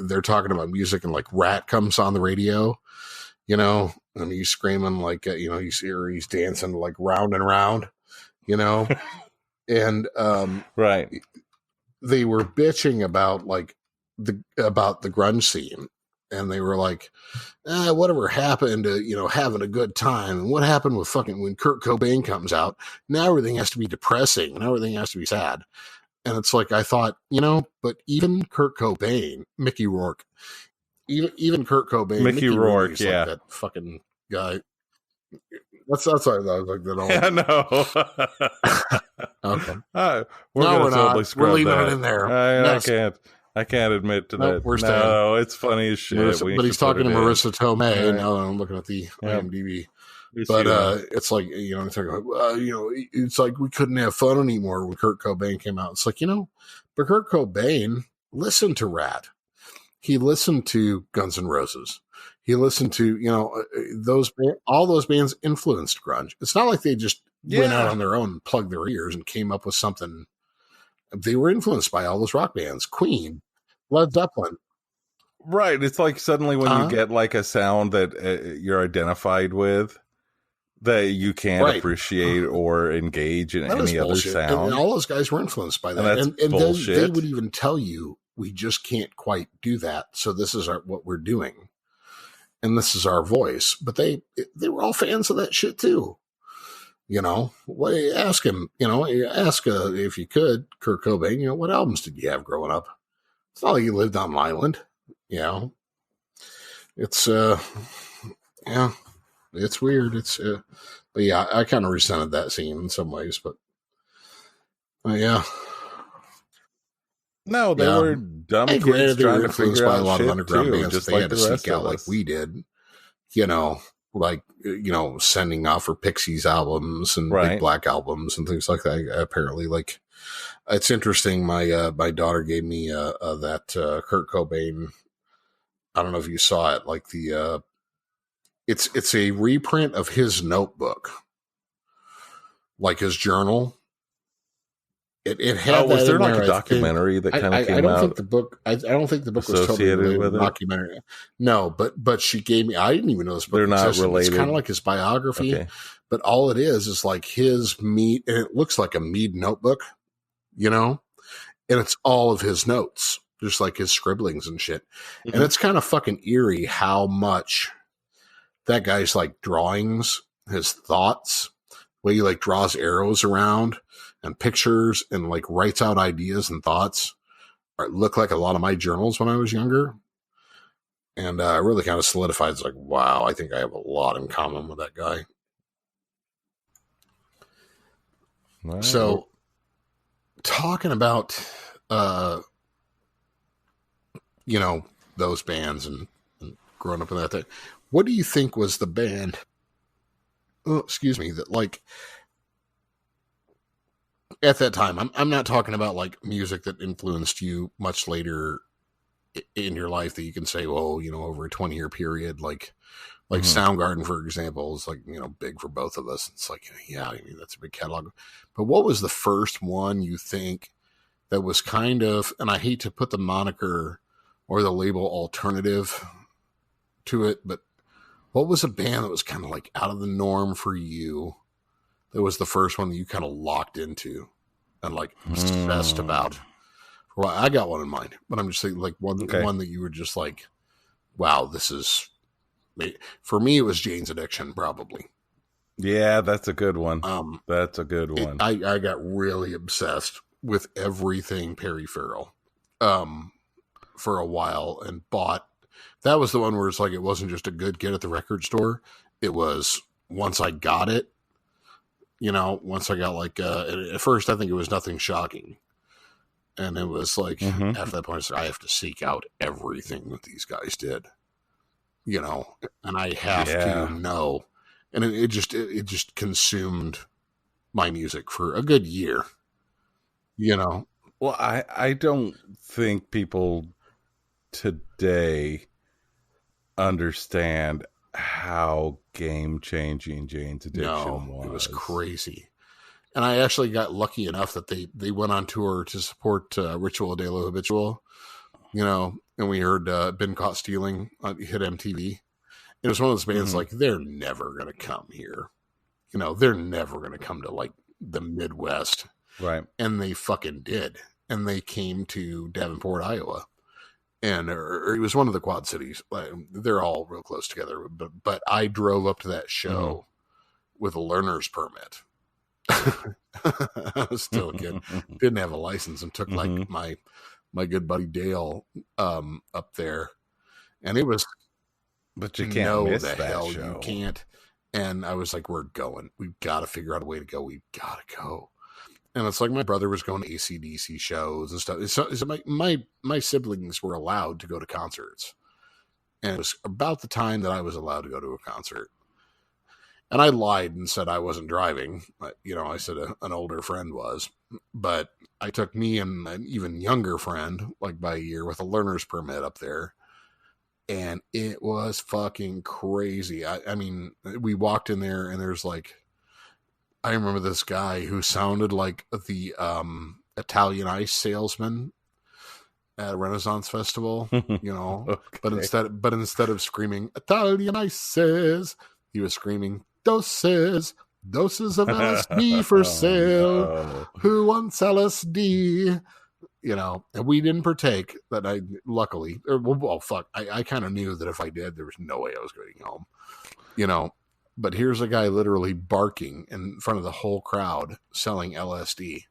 B: they're talking about music and, like, Rat comes on the radio, and he's screaming, like, he's dancing, like, round and round, and
C: right.
B: They were bitching about, like, the grunge scene, and they were like, whatever happened to having a good time, and what happened with when Kurt Cobain comes out, now everything has to be depressing and everything has to be sad. And it's like, I thought, but even Kurt Cobain, Mickey Rourke, even Kurt Cobain,
C: Mickey Rourke,
B: yeah,
C: like
B: that fucking guy. That's what I thought. I was like, that
C: all. Yeah, no.
B: Okay.
C: We're
B: not. We're leaving it in there.
C: I can't admit to that.
B: We're staying.
C: No, it's funny as shit.
B: But he's talking to Marissa Tomei, and now I'm looking at the IMDb. But it's like, it's like we couldn't have fun anymore when Kurt Cobain came out. It's like, but Kurt Cobain listened to Rat. He listened to Guns N' Roses. He listened to, all those bands influenced grunge. It's not like they just went out on their own and plugged their ears and came up with something. They were influenced by all those rock bands, Queen, Led Zeppelin.
C: Right. It's like suddenly when you get like a sound that you're identified with, that you can't appreciate or engage in any other sound.
B: And all those guys were influenced by that. And they would even tell you, we just can't quite do that. So this is what we're doing. And this is our voice. But they were all fans of that shit too. Ask him, ask if you could, Kurt Cobain, what albums did you have growing up? It's not like you lived on an island, It's, it's weird. But yeah, I kind of resented that scene in some ways, but yeah.
C: No, they were dumb kids trying to figure out a lot of underground bands
B: just they had to seek out like we did, sending off for Pixies albums and Big Black albums and things like that. Apparently, like, it's interesting. My daughter gave me that Kurt Cobain. I don't know if you saw it, like it's a reprint of his notebook, like his journal. It had.
C: Was there like a documentary that kind of came out? I don't think the book.
B: I don't think the book was
C: associated
B: totally
C: with
B: a documentary. No, but she gave me. I didn't even know this book.
C: They're not
B: existed.
C: related.
B: It's kind of like his biography,
C: okay.
B: But all it is like his Mead, and it looks like a Mead notebook, and it's all of his notes, just like his scribblings and shit. Mm-hmm. And it's kind of fucking eerie how much that guy's like drawings, his thoughts, where he like draws arrows around and pictures and like writes out ideas and thoughts look like a lot of my journals when I was younger. And really kind of solidified. It's like, wow, I think I have a lot in common with that guy. Wow. So talking about, those bands and growing up in that thing, what do you think was the band, that like, at that time, I'm not talking about like music that influenced you much later in your life that you can say, well, over a 20-year period, like Soundgarden, for example, is like, big for both of us. It's like, yeah, that's a big catalog. But what was the first one you think that was kind of, and I hate to put the moniker or the label alternative to it, but what was a band that was kind of like out of the norm for you? That was the first one that you kind of locked into and like obsessed about. Well, I got one in mind, but I'm just saying like one that you were just like, wow, this is, for me, it was Jane's Addiction, probably.
C: Yeah, that's a good one. That's a good one.
B: I got really obsessed with everything Perry Farrell for a while and bought That was the one where it's like, it wasn't just a good get at the record store. It was once I got it, once I got like, at first I think it was Nothing Shocking. And it was like, after that point, I have to seek out everything that these guys did, and I have to know. And it just consumed my music for a good year,
C: Well, I don't think people today understand how game-changing Jane's Addiction was.
B: It was crazy. And I actually got lucky enough that they went on tour to support Ritual de la Habitual, and we heard Been Caught Stealing hit MTV. It was one of those bands like, they're never going to come here. They're never going to come to like the Midwest.
C: Right.
B: And they fucking did. And they came to Davenport, Iowa. And it was one of the Quad Cities. They're all real close together. But I drove up to that show with a learner's permit. I was still a kid. Didn't have a license and took like my good buddy Dale up there. And it was...
C: But you can't miss that
B: show.
C: You
B: can't. And I was like, we're going. We've got to figure out a way to go. We've got to go. And it's like my brother was going to AC/DC shows and stuff. So my siblings were allowed to go to concerts. And it was about the time that I was allowed to go to a concert. And I lied and said I wasn't driving. I said an older friend was. But I took me and an even younger friend, like by a year, with a learner's permit up there. And it was fucking crazy. I mean, we walked in there and there's like, I remember this guy who sounded like the Italian ice salesman at a Renaissance Festival, okay. But instead of screaming Italian ices, he was screaming doses of LSD for sale.
C: No.
B: Who wants LSD? And we didn't partake. But I kind of knew that if I did, there was no way I was going home. But here's a guy literally barking in front of the whole crowd selling LSD.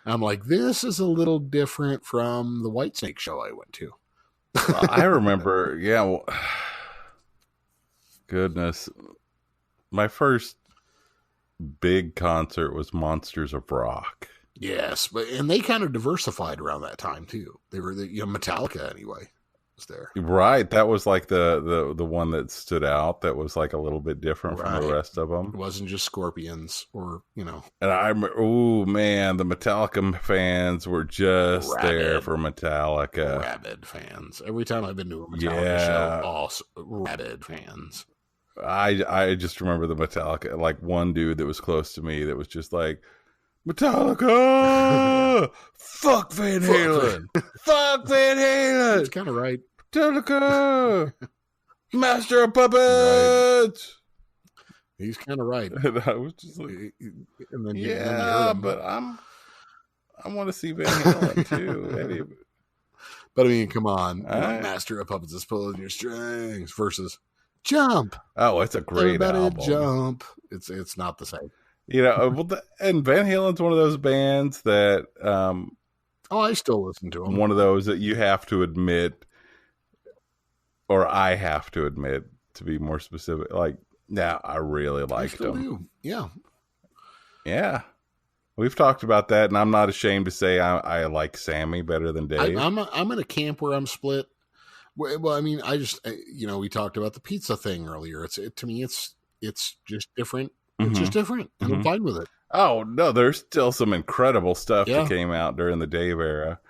B: I'm like, this is a little different from the Whitesnake show I went to.
C: I remember, goodness, my first big concert was Monsters of Rock.
B: Yes, and they kind of diversified around that time too. They were Metallica anyway. There.
C: Right, that was like the one that stood out. That was like a little bit different from the rest of them.
B: It wasn't just Scorpions, or
C: And I remember, oh man, the Metallica fans were just there for Metallica.
B: Rabid fans. Every time I've been to a Metallica show, all rabid fans.
C: I just remember the Metallica, like one dude that was close to me that was just like, Metallica, fuck Van Halen, fuck Van Halen.
B: He's kind of right.
C: Metallica, Master of Puppets. Right.
B: He's kind of right.
C: And I was just like,
B: and then
C: but I want to see Van Halen too.
B: But I mean, come on, Master of Puppets is pulling your strings versus Jump.
C: Oh, it's a great album.
B: Jump. It's not the same.
C: And Van Halen's one of those bands that,
B: I still listen to them.
C: One of those that you have to admit, or I have to admit, to be more specific. Like, I really liked them.
B: Yeah.
C: Yeah. We've talked about that, and I'm not ashamed to say I like Sammy better than Dave.
B: I'm in a camp where I'm split. Well, I mean, we talked about the pizza thing earlier. To me, it's just different. It's just different, and I'm fine with it.
C: Oh, no, there's still some incredible stuff that came out during the Dave era.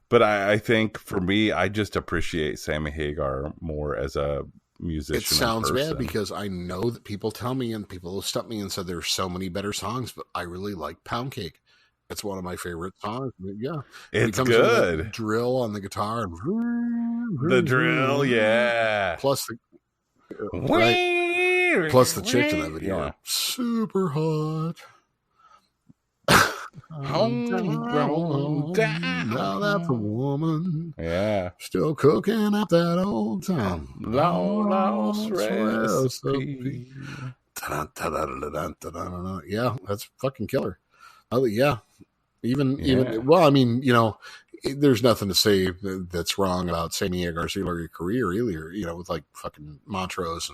C: But I think, for me, I just appreciate Sammy Hagar more as a musician.
B: It sounds bad because I know that people tell me, and people have stopped me and said there's so many better songs, but I really like Pound Cake. It's one of my favorite songs. Yeah.
C: It's good.
B: Drill on the guitar.
C: The drill, yeah.
B: Plus the chick in that video. Super hot. Now that's a woman.
C: Yeah.
B: Still cooking up that old time.
C: Long lost recipe.
B: Yeah, that's fucking killer. Oh, yeah. Well, I mean, there's nothing to say that's wrong about Sammy Garcia's career either, with like fucking Montrose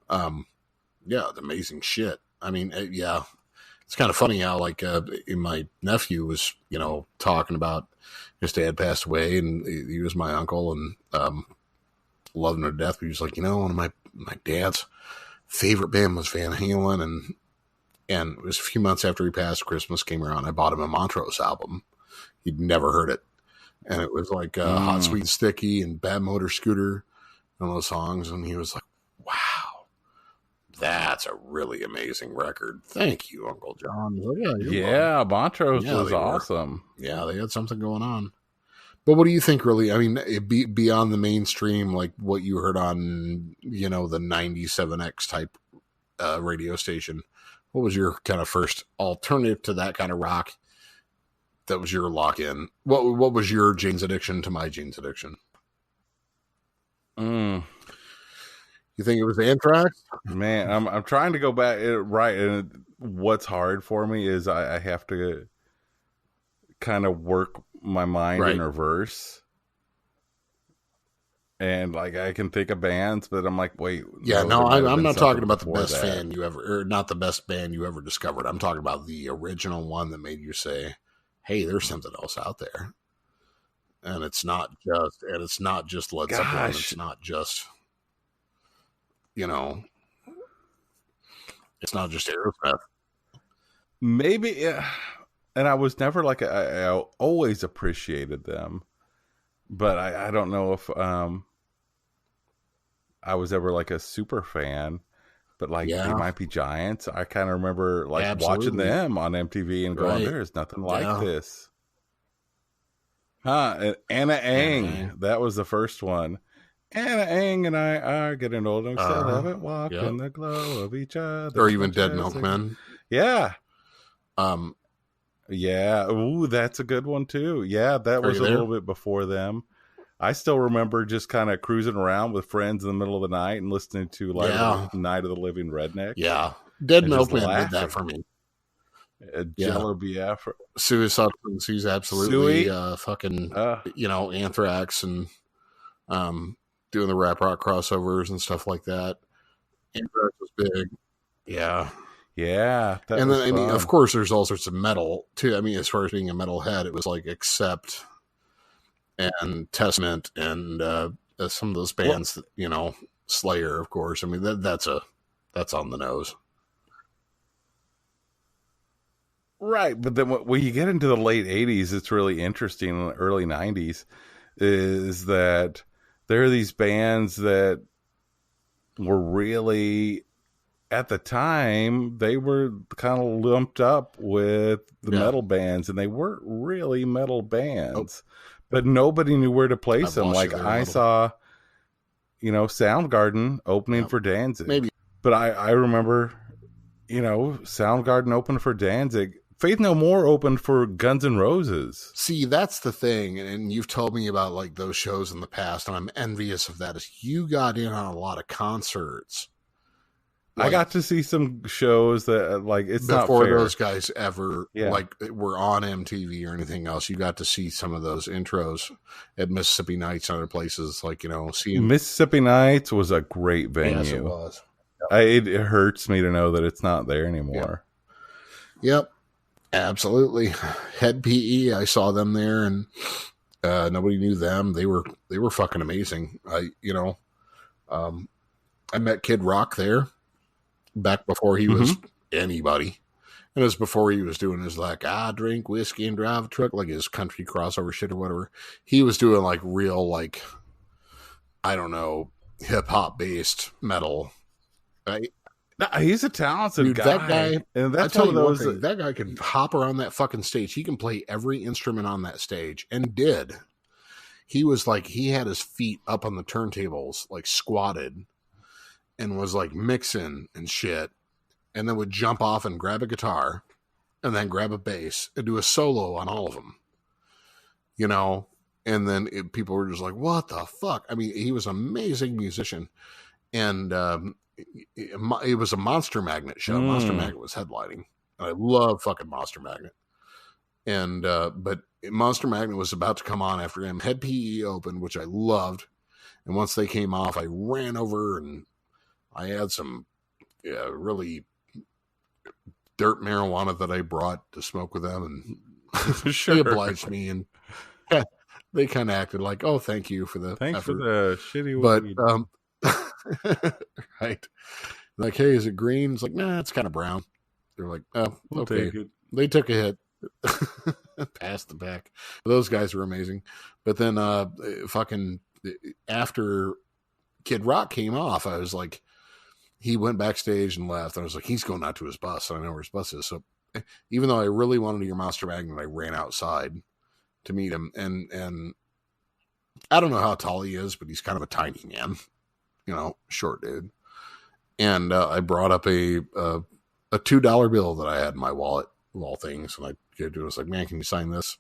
B: and, the amazing shit. I mean, it's kind of funny how like my nephew was, talking about his dad passed away and he was my uncle and loved him to death. But he was like, one of my dad's favorite band was Van Halen, and it was a few months after he passed, Christmas came around. I bought him a Montrose album. He'd never heard it. And it was like Hot, Sweet, and Sticky and Bad Motor Scooter and those songs. And he was like, wow, that's a really amazing record. Thank you, Uncle John.
C: Like, Montrose was awesome.
B: Yeah, they had something going on. But what do you think really, I mean, beyond the mainstream, like what you heard on, the 97X type radio station? What was your kind of first alternative to that kind of rock? That was your lock-in. What was your Jane's addiction to my Jane's addiction? You think it was Anthrax?
C: Man, I'm trying to go back. Right, and what's hard for me is I have to kind of work my mind in reverse. And like I can think of bands, but I'm like, wait.
B: Yeah, no, I'm not talking about the best fan you ever, or not the best band you ever discovered. I'm talking about the original one that made you say, "Hey, there's something else out there," and it's not just Led Zeppelin. It's not just, it's not just Aerosmith.
C: Maybe, and I was never like I always appreciated them, but I don't know if I was ever like a super fan, but like They Might Be Giants. I kind of remember like watching them on MTV and going, "There's nothing like this." And Anna Ang, that was the first one. Anna Ang and I are getting older. We still haven't walked in the glow of each other.
B: Or even Dead Milkmen.
C: Yeah. Yeah. Ooh, that's a good one too. Yeah, that was a little bit before them. I still remember just kind of cruising around with friends in the middle of the night and listening to like Night of the Living Redneck.
B: Yeah. Dead Milkmen did that for me.
C: Jello Biafra.
B: Suicide Frequencies, absolutely. Fucking, Anthrax and doing the rap rock crossovers and stuff like that. Anthrax was big. Yeah.
C: Yeah.
B: And then, I mean, of course, there's all sorts of metal too. I mean, as far as being a metalhead, it was like Accept and Testament and some of those bands that, Slayer, of course. I mean, that's on the nose.
C: Right. But then when you get into the late 80s, it's really interesting. In the early 90s is that there are these bands that were really, at the time, they were kind of lumped up with the metal bands, and they weren't really metal bands. But nobody knew where to place them. Like I saw, Soundgarden opening for Danzig.
B: Maybe.
C: But I remember, Soundgarden opened for Danzig. Faith No More opened for Guns N' Roses.
B: See, that's the thing. And you've told me about like those shows in the past, and I'm envious of that. Is you got in on a lot of concerts.
C: Like, I got to see some shows that like it's not
B: before
C: fair.
B: Those guys ever like were on MTV or anything else. You got to see some of those intros at Mississippi Nights and other places, like seeing
C: Mississippi Nights was a great venue.
B: Yes, it was.
C: It hurts me to know that it's not there anymore.
B: Yep, absolutely. Head PE, I saw them there, and nobody knew them. They were fucking amazing. I met Kid Rock there. Back before he was anybody. And it was before he was doing his like, drink whiskey and drive a truck, like his country crossover shit or whatever. He was doing like real, like, I don't know, hip hop based metal. Right?
C: No, he's a talented guy.
B: That guy,
C: and that's
B: one of those that guy can hop around that fucking stage. He can play every instrument on that stage, and did. He was like, he had his feet up on the turntables, like squatted, and was like mixing and shit, and then would jump off and grab a guitar and then grab a bass and do a solo on all of them, and then people were just like, what the fuck? I mean, he was an amazing musician, and it was a Monster Magnet show. Monster Magnet was headlining, and I love fucking Monster Magnet. And but Monster Magnet was about to come on after him. Head PE opened, which I loved. And once they came off, I ran over and I had some really dirt marijuana that I brought to smoke with them, and
C: Sure.
B: they obliged me, and they kind of acted like, "Oh, thank you for the
C: Thanks
B: effort."
C: for the shitty
B: But right, like, hey, is it green? It's like, nah, it's kind of brown. They're like, oh,
C: we'll
B: okay.
C: take it.
B: They took a hit, passed the back. Those guys were amazing. But then, fucking after Kid Rock came off, I was like, he went backstage and left. I was like, he's going out to his bus. I know where his bus is. So even though I really wanted to hear Monster Magnet, I ran outside to meet him. And I don't know how tall he is, but he's kind of a tiny man, short dude. And I brought up a $2 bill that I had in my wallet of all things. And I gave to him. I was like, man, can you sign this?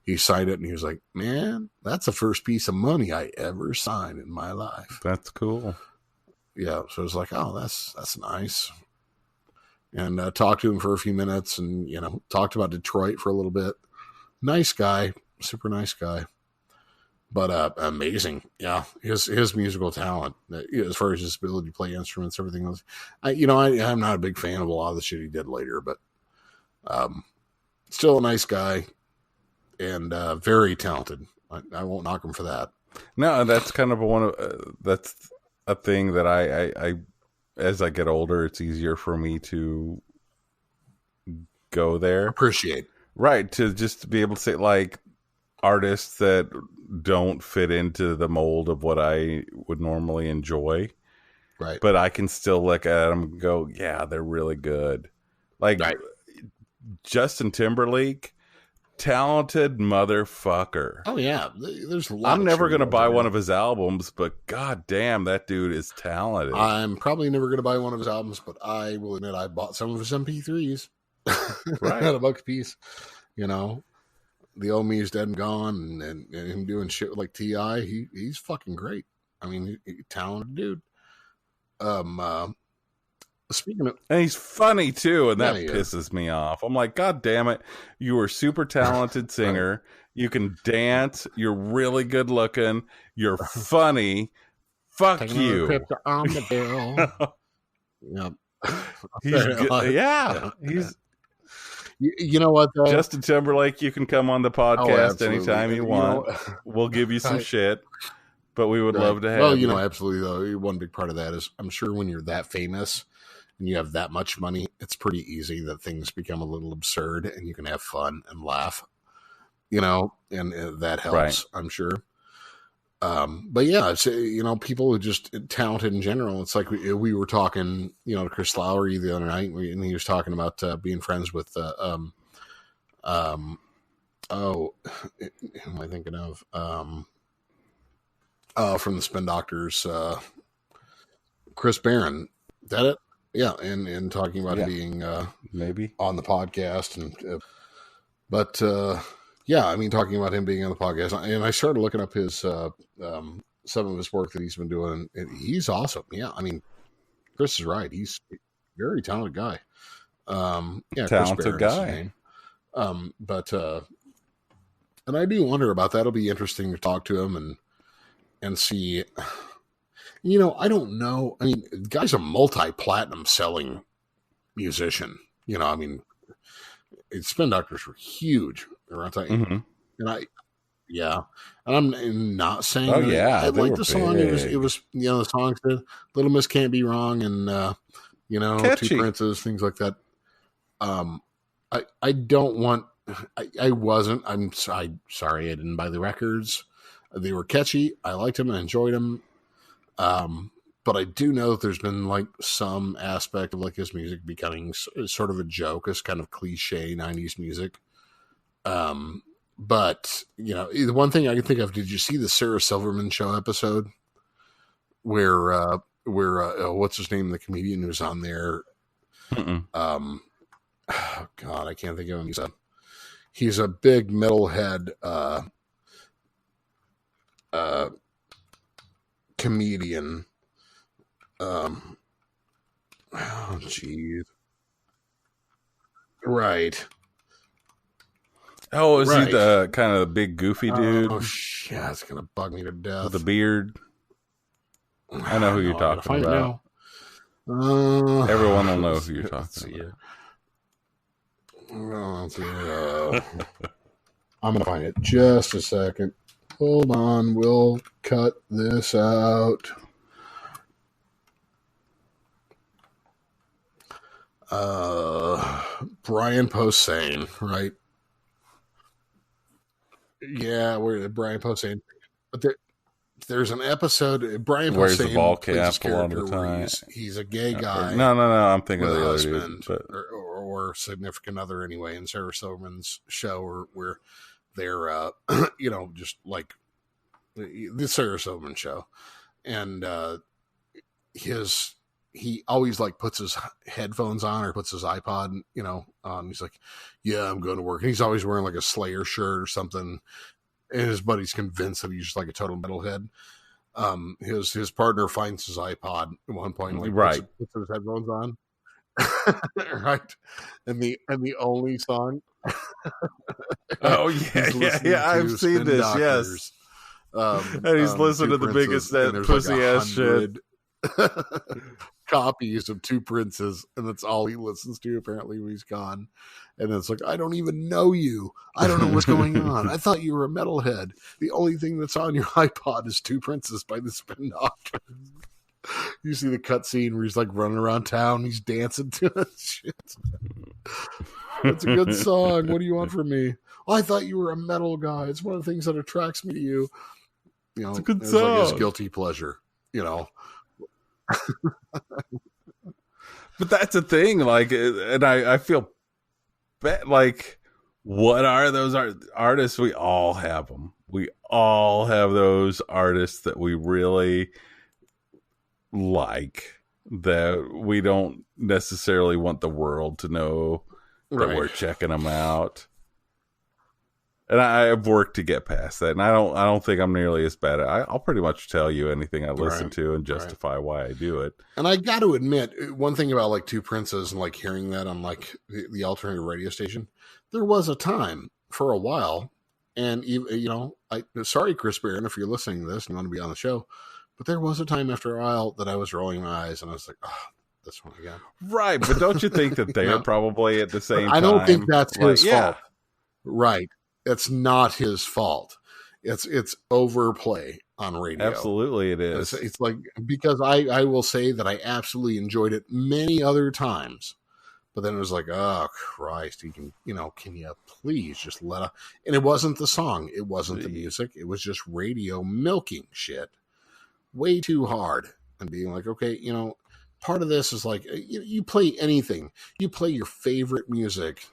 B: He signed it, and he was like, man, that's the first piece of money I ever signed in my life.
C: That's cool.
B: Yeah, so I was like, oh, that's nice. And talked to him for a few minutes, and talked about Detroit for a little bit. Nice guy, super nice guy, but amazing. Yeah, his musical talent, as far as his ability to play instruments, everything else. I'm not a big fan of a lot of the shit he did later, but still a nice guy and very talented. I won't knock him for that.
C: No, that's kind of that's a thing that I as I get older, it's easier for me to go there.
B: Appreciate.
C: Right. To just be able to say, like, artists that don't fit into the mold of what I would normally enjoy.
B: Right.
C: But I can still look at them and go, yeah, they're really good. Like,
B: right.
C: Justin Timberlake, talented motherfucker.
B: Oh yeah, there's a lot.
C: I'm never going to buy one of his albums, but god damn, that dude is talented.
B: I'm probably never going to buy one of his albums, but I will admit I bought some of his MP3s.
C: Right.
B: At $1 a piece. The old me is dead and gone, and him doing shit like T.I. He's fucking great. I mean, he's a talented dude. Speaking of,
C: and he's funny too, and that pisses me off. I'm like, god damn it, you were a super talented singer. Right. You can dance. You're really good looking. You're funny. Fuck
B: taking
C: you.
B: Trip to Armadale. Yep.
C: He's good. Yeah. He's.
B: You know what, though?
C: Justin Timberlake, you can come on the podcast anytime you want. We'll give you some shit, but we would love to have you.
B: Well, absolutely, though. One big part of that is I'm sure when you're that famous and you have that much money, it's pretty easy that things become a little absurd and you can have fun and laugh, and that helps, right. I'm sure. But yeah, it's, people are just talented in general. It's like we were talking, to Chris Lowry the other night, and he was talking about being friends with, who am I thinking of? From the Spin Doctors, Chris Barron. Is that it? Yeah, and talking about being
C: maybe on
B: the podcast, and yeah, I mean, talking about him being on the podcast, and I started looking up his some of his work that he's been doing. And he's awesome. Yeah, I mean, Chris is right. He's a very talented guy. Yeah,
C: talented guy.
B: But and I do wonder about that. It'll be interesting to talk to him and see. I don't know. I mean, the guy's a multi-platinum selling musician. I mean, Spin Doctors were huge.
C: Mm-hmm.
B: And I'm not saying.
C: Oh yeah,
B: I like the song. Big. It was the song said "Little Miss Can't Be Wrong" and
C: Catchy.
B: Two Princes, things like that. I don't want. I wasn't. I'm sorry. I didn't buy the records. They were catchy. I liked them. I enjoyed them. But I do know that there's been like some aspect of like his music becoming sort of a joke, as kind of cliche 90s music. But the one thing I can think of, did you see the Sarah Silverman show episode where what's his name? The comedian who's on there.
C: Mm-mm.
B: Oh God, I can't think of him. He's a big metalhead, comedian. Oh geez. Right.
C: Oh, is he
B: Right.
C: the kind of big goofy dude
B: Yeah, it's gonna bug me to death.
C: with the beard? I know who you're talking about. Everyone will know who you're talking about.
B: I'm gonna find it. Just a second. Hold on. We'll cut this out. Brian Posehn, right? Yeah, we're Brian Posehn. But there's an episode. Brian
C: Wears the
B: Posehn
C: ball
B: plays
C: cap
B: this
C: a lot of
B: character
C: the
B: where
C: time.
B: he's a gay guy.
C: No. I'm thinking
B: with
C: of
B: a
C: the other
B: husband
C: dude. But
B: or significant other anyway in Sarah Silverman's show, where they're just like the Sarah Silverman show, and he always like puts his headphones on or puts his iPod on. He's like, yeah, I'm going to work, and he's always wearing like a Slayer shirt or something, and his buddy's convinced that he's just like a total metalhead. His partner finds his iPod at one point, like
C: right,
B: puts his headphones on. Right, and the only song.
C: Oh yeah, I've seen this.
B: Doctors,
C: yes, and he's listening to the biggest pussy like ass shit.
B: Copies of Two Princes, and that's all he listens to apparently when he's gone. And it's like, I don't even know you. I don't know what's going on. I thought you were a metalhead. The only thing that's on your iPod is Two Princes by the Spin Doctors. You see the cutscene where he's like running around town, he's dancing to it. Shit. It's a good song. What do you want from me? Oh, I thought you were a metal guy. It's one of the things that attracts me to you.
C: It's a good song.
B: Like his guilty pleasure,
C: But that's a thing, like, and I feel bad, like, what are those artists? We all have them. We all have those artists that we really like, that we don't necessarily want the world to know that we're checking them out. And I've worked to get past that, and I don't think I'm nearly as bad. I'll pretty much tell you anything I listen to and justify why I do it.
B: And I got to admit, one thing about like Two Princes and like hearing that on like the alternative radio station, there was a time for a while, and sorry, Chris Barron, if you're listening to this and you want to be on the show, but there was a time after a while that I was rolling my eyes and I was like, oh, this one again.
C: Right, but don't you think that they're probably at the same time?
B: I don't think that's his fault.
C: Yeah.
B: Right. It's not his fault. It's overplay on radio.
C: Absolutely it is.
B: It's like, because I will say that I absolutely enjoyed it many other times, but then it was like, oh Christ, can you please just let up? And it wasn't the song, it wasn't the music, it was just radio milking shit way too hard and being like, okay, part of this is like, you play anything, you play your favorite music.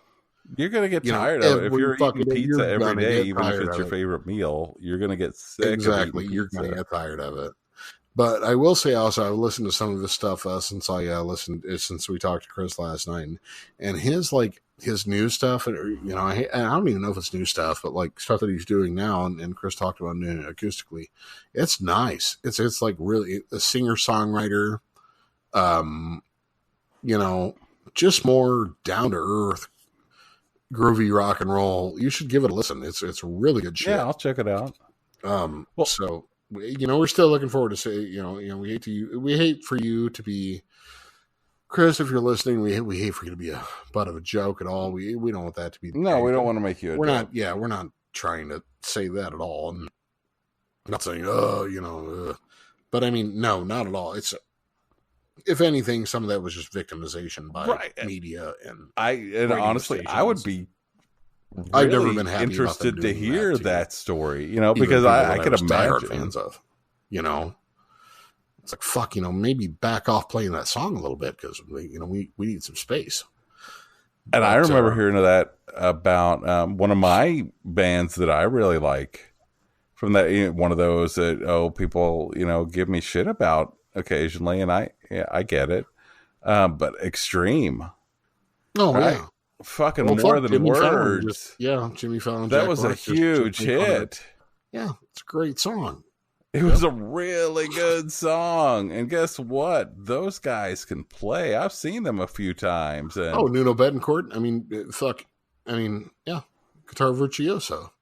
C: You're going to get tired of it. If you're eating pizza every day, even if it's your favorite meal, you're going to get sick.
B: Exactly. You're going to get tired of it. But I will say also, I've listened to some of his stuff since we talked to Chris last night, and his new stuff, I don't even know if it's new stuff, but like stuff that he's doing now, and Chris talked about doing it acoustically. It's nice. It's like really a singer-songwriter, just more down to earth, groovy rock and roll. You should give it a listen. It's really good shit.
C: Yeah, I'll check it out.
B: So we're still looking forward to say, we hate for you to be, Chris, if you're listening, we hate for you to be a butt of a joke at all. We don't want that to be.
C: No, we don't want to make you a joke.
B: We're not trying to say that at all. And I'm not saying, but I mean, no, not at all. It's, if anything, some of that was just victimization by media, and
C: honestly,
B: stations.
C: I would be really
B: I've never been happy
C: interested to hear that story,
B: Even
C: because I could
B: imagine
C: imagine.
B: Fans of, it's like, fuck, maybe back off playing that song a little bit, because we need some space.
C: And I remember hearing of that about one of my bands that I really like, from that, one of those that people give me shit about occasionally, and I get it, but Extreme.
B: Oh, right? Yeah.
C: Fucking More Than
B: Jimmy
C: Words.
B: Jimmy Fallon.
C: That
B: Jack
C: was
B: Black,
C: a huge hit.
B: Yeah, it's a great song.
C: It was a really good song. And guess what? Those guys can play. I've seen them a few times. And
B: Nuno Betancourt. I mean, fuck. I mean, yeah. guitar virtuoso.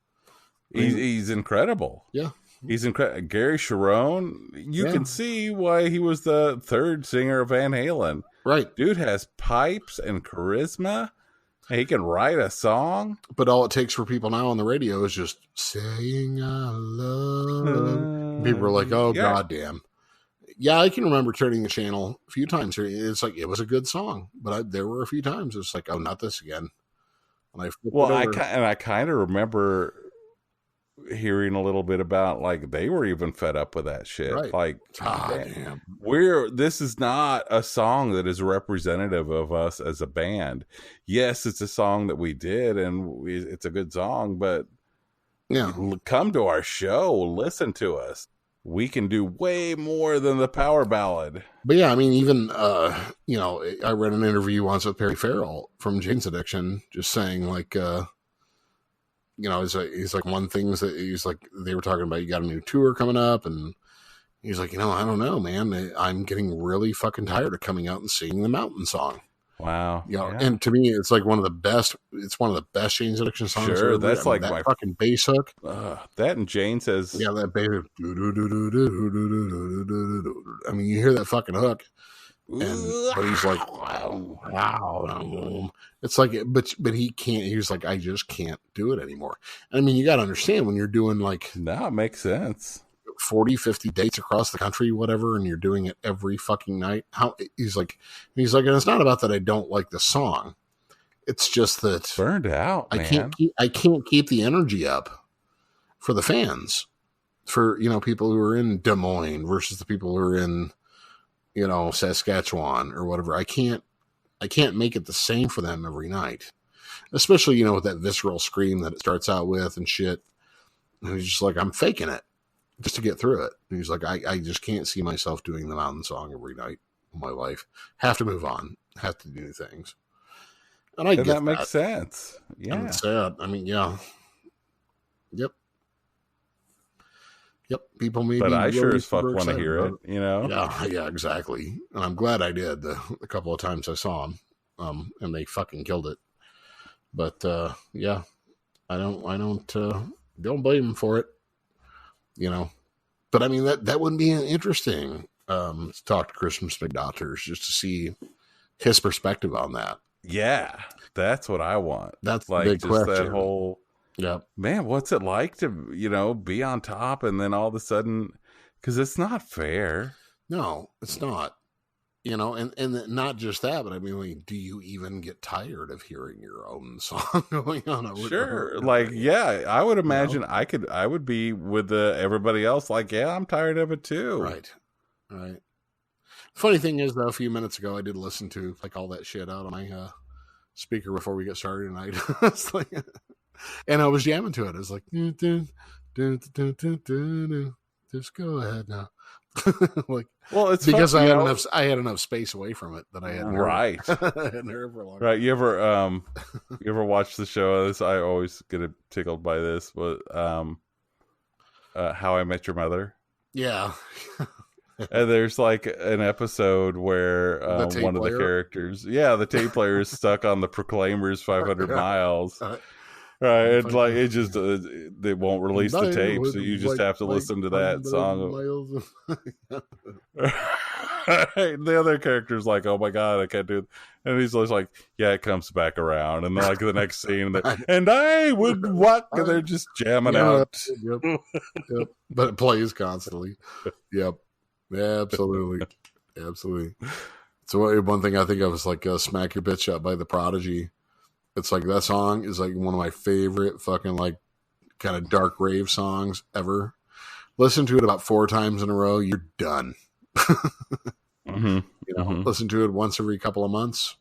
C: He's incredible.
B: Yeah.
C: He's incredible. Gary Cherone, you can see why he was the third singer of Van Halen.
B: Right.
C: Dude has pipes and charisma. He can write a song.
B: But all it takes for people now on the radio is just saying I love. People are like, oh, goddamn. Yeah, I can remember turning the channel a few times. It's like, it was a good song. But there were a few times it's like, oh, not this again. And
C: I kind of remember hearing a little bit about, like, they were even fed up with that shit.
B: Right.
C: Like,
B: damn.
C: This is not a song that is representative of us as a band. Yes, it's a song that we did, and it's a good song, but come to our show, listen to us. We can do way more than the power ballad.
B: But yeah, I mean, even, I read an interview once with Perry Farrell from Jane's Addiction, just saying, like, he's like, one thing that he's like, they were talking about, you got a new tour coming up, and he's like, I don't know, man. I'm getting really fucking tired of coming out and singing the Mountain Song.
C: Wow.
B: And to me, it's like one of the best Jane's Addiction songs.
C: Sure, that's like
B: that fucking bass hook.
C: That and Jane says,
B: that bass. I mean, you hear that fucking hook, but he's like, wow. It's like, but he can't. He's like, I just can't do it anymore. I mean, you got to understand when you're doing like,
C: no, it makes sense.
B: 40, 50 dates across the country, whatever, and you're doing it every fucking night. He's like, and it's not about that I don't like the song. It's just that
C: burned out, man.
B: I can't keep the energy up for the fans, for, people who are in Des Moines versus the people who are in, Saskatchewan or whatever. I can't make it the same for them every night, especially, with that visceral scream that it starts out with and shit. And he's just like, I'm faking it just to get through it. And he's like, I just can't see myself doing the Mountain Song every night of my life. Have to move on. Have to do new things. And I get that.
C: Makes sense. Yeah.
B: And it's sad. I mean, yeah. Yep. People may
C: but
B: be
C: I
B: really
C: sure as fuck want to hear it,
B: Yeah, exactly. And I'm glad I did the couple of times I saw them. And they fucking killed it. But I don't blame them for it. But I mean, that wouldn't be interesting to talk to Christmas Big Doctors just to see his perspective on that.
C: Yeah, that's what I want.
B: That's
C: like
B: the big
C: just
B: question.
C: That whole, man, what's it like to, be on top and then all of a sudden, because it's not fair.
B: No, it's not. And not just that, but I mean, do you even get tired of hearing your own song going on?
C: Sure. Like, yeah, I would imagine I would be with everybody else. Like, yeah, I'm tired of it too.
B: Right. Funny thing is, though, a few minutes ago, I did listen to like all that shit out on my speaker before we get started tonight. It's like, and I was jamming to it. It was like, just go ahead now. Like,
C: well, it's
B: because
C: fun,
B: I had enough space away from it that I hadn't
C: right.
B: I hadn't heard for a long time.
C: Right. You ever watch the show? This I always get tickled by this, but How I Met Your Mother.
B: Yeah.
C: And there's like an episode where one of the characters, the tape player is stuck on the Proclaimers 500 miles. Right, it's like it just they won't release the tape, so you just have to listen to that song. The other character's like, "Oh my god, I can't do it," and he's just like, "Yeah, it comes back around." And then like the next scene, and I would walk, and they're just jamming out.
B: Yep. But it plays constantly. Yep. Yeah, absolutely. So one thing I think of is like "Smack Your Bitch Up" by The Prodigy. It's like that song is like one of my favorite fucking like kind of dark rave songs ever. Listen to it about 4 times in a row, you're done. Listen to it once every couple of months,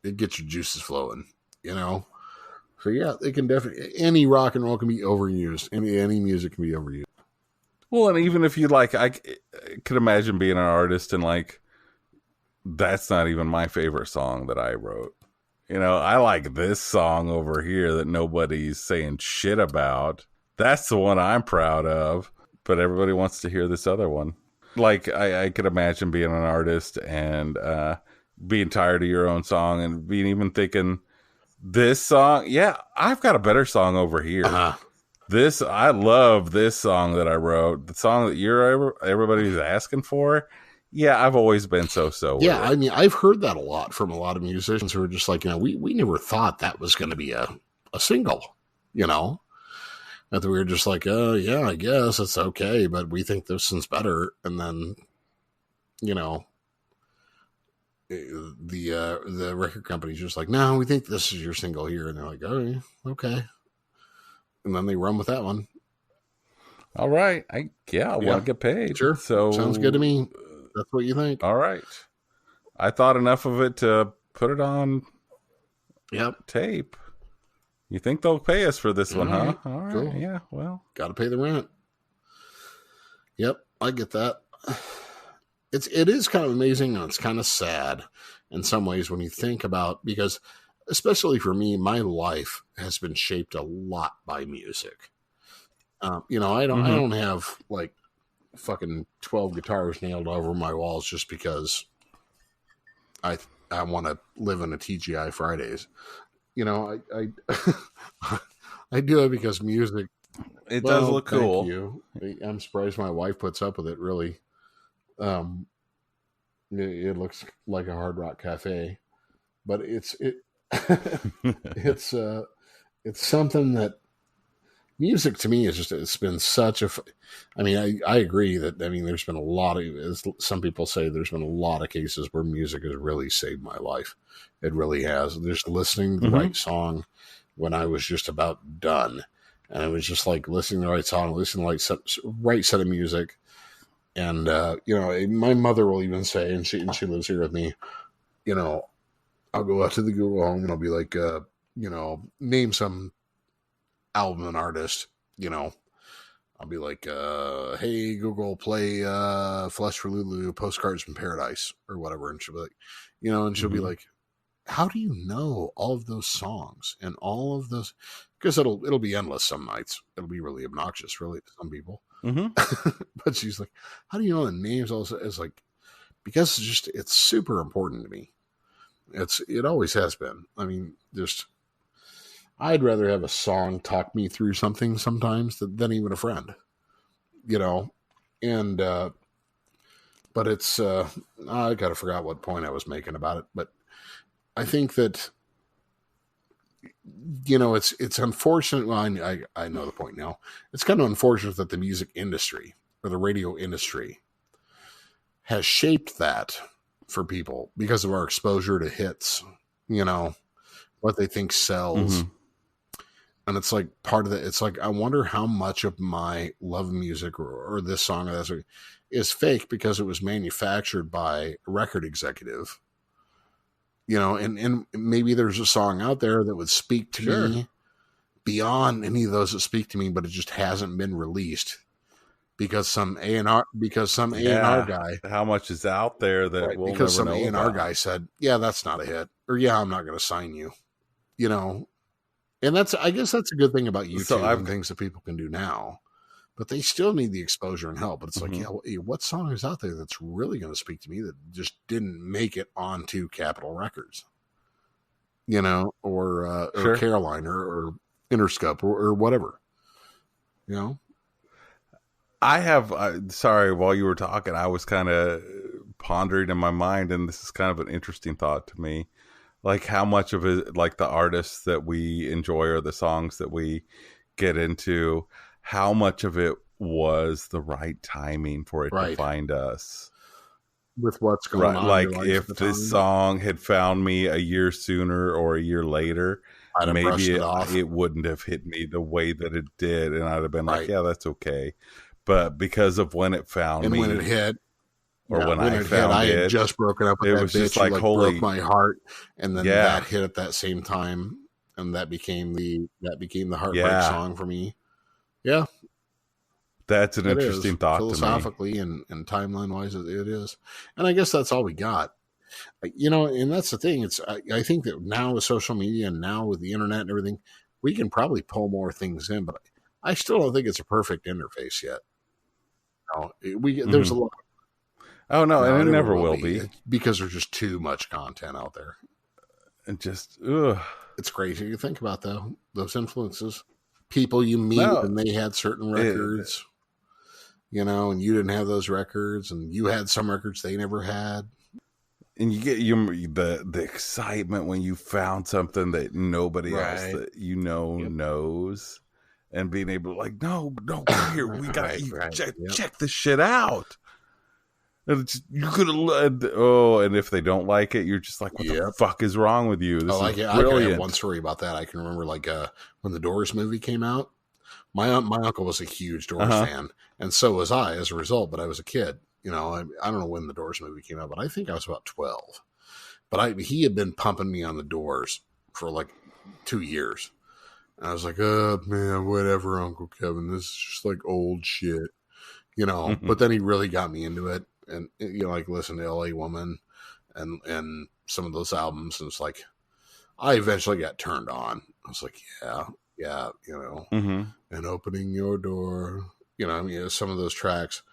B: it gets your juices flowing. So yeah, it can definitely, any rock and roll can be overused. Any music can be overused.
C: Well, and even if you like, I could imagine being an artist and like, that's not even my favorite song that I wrote. I like this song over here that nobody's saying shit about. That's the one I'm proud of, but everybody wants to hear this other one. Like, I could imagine being an artist and being tired of your own song and being even thinking, This song, yeah, I've got a better song over here. I love this song that I wrote. The song that everybody's asking for. Yeah, I've always been so.
B: Yeah, I mean, I've heard that a lot from a lot of musicians who are just like, we never thought that was going to be a single, That we were just like, oh, yeah, I guess it's okay, but we think this one's better. And then, the record company's just like, no, we think this is your single here. And they're like, oh, okay. And then they run with that one.
C: All right. I want to get paid.
B: Sure.
C: So
B: sounds good to me. That's what you think.
C: All right. I thought enough of it to put it on tape. You think they'll pay us for this one, huh? All right. Cool. Yeah, well.
B: Got to pay the rent. Yep, I get that. It is kind of amazing and it's kind of sad in some ways when you think about, because especially for me, my life has been shaped a lot by music. I don't have like fucking 12 guitars nailed over my walls just because I want to live in a TGI Fridays. I I do it because music.
C: It does look cool.
B: Thank you. I'm surprised my wife puts up with it. Really, it looks like a Hard Rock Cafe, but it's something that music to me is just, it's been such a. I mean, I agree that, there's been a lot of, as some people say, there's been a lot of cases where music has really saved my life. It really has. Just listening to the right song when I was just about done. And it was just like listening to the right song, listening to the right set of music. And, my mother will even say, and she lives here with me, I'll go out to the Google Home and I'll be like, name some album and artist, I'll be like, hey, Google, play Flesh for Lulu, Postcards from Paradise, or whatever. And she'll be like, and she'll be like, how do you know all of those songs and all of those? Because it'll be endless some nights. It'll be really obnoxious, really, to some people. But she's like, how do you know the names? Also, it's like, because it's super important to me. It always has been. I'd rather have a song talk me through something sometimes than even a friend, and, but it's, I got to forget what point I was making about it, but I think that, it's unfortunate. Well, I know the point now. It's kind of unfortunate that the music industry or the radio industry has shaped that for people because of our exposure to hits, what they think sells. And it's like part of it. It's like, I wonder how much of my love of music or this song or that is fake because it was manufactured by a record executive, and maybe there's a song out there that would speak to me beyond any of those that speak to me, but it just hasn't been released because some A&R guy.
C: How much is out there that we'll
B: because
C: never
B: some
C: know
B: A&R
C: about.
B: guy said, yeah, that's not a hit, or yeah, I'm not going to sign you, And I guess that's a good thing about YouTube and things that people can do now, but they still need the exposure and help. But it's like, what song is out there that's really going to speak to me that just didn't make it onto Capitol Records, or Caroline or Interscope or whatever,
C: I have, sorry, while you were talking, I was kind of pondering in my mind, and this is kind of an interesting thought to me. Like how much of it, like the artists that we enjoy or the songs that we get into, how much of it was the right timing for it to find us?
B: With what's going on.
C: Like if this song had found me a year sooner or a year later, maybe it wouldn't have hit me the way that it did. And I'd have been like, yeah, that's okay. But because of when it found me.
B: And when it hit.
C: Or when I found it,
B: I had just broken up with that bitch.
C: Just like,
B: broke my heart, and then that hit at that same time, and that became the heartbreak song for me. Yeah,
C: that's an interesting thought to me.
B: Philosophically and timeline wise, it is, and I guess that's all we got. And that's the thing. I think that now with social media and now with the internet and everything, we can probably pull more things in, but I still don't think it's a perfect interface yet. There's a lot.
C: Oh, no, and it never will be.
B: Because there's just too much content out there.
C: And just,
B: It's crazy to think about, though, those influences. People you meet and they had certain records, you know, and you didn't have those records, and you had some records they never had.
C: And you get the excitement when you found something that nobody else that you know knows, and being able to like, no, come here, we got check this shit out. And you could have and if they don't like it, you're just like, what the fuck is wrong with you? This is brilliant.
B: I have one story about that. I can remember like when the Doors movie came out. My uncle was a huge Doors fan, and so was I as a result. But I was a kid, you know. I don't know when the Doors movie came out, but I think I was about 12. But he had been pumping me on the Doors for like 2 years, and I was like, "Oh man, whatever, Uncle Kevin. This is just like old shit," you know. But then he really got me into it. And you know, like listen to L.A. Woman and some of those albums, and it's like I eventually got turned on. I was like, yeah, you know, and opening your door, you know. I mean, some of those tracks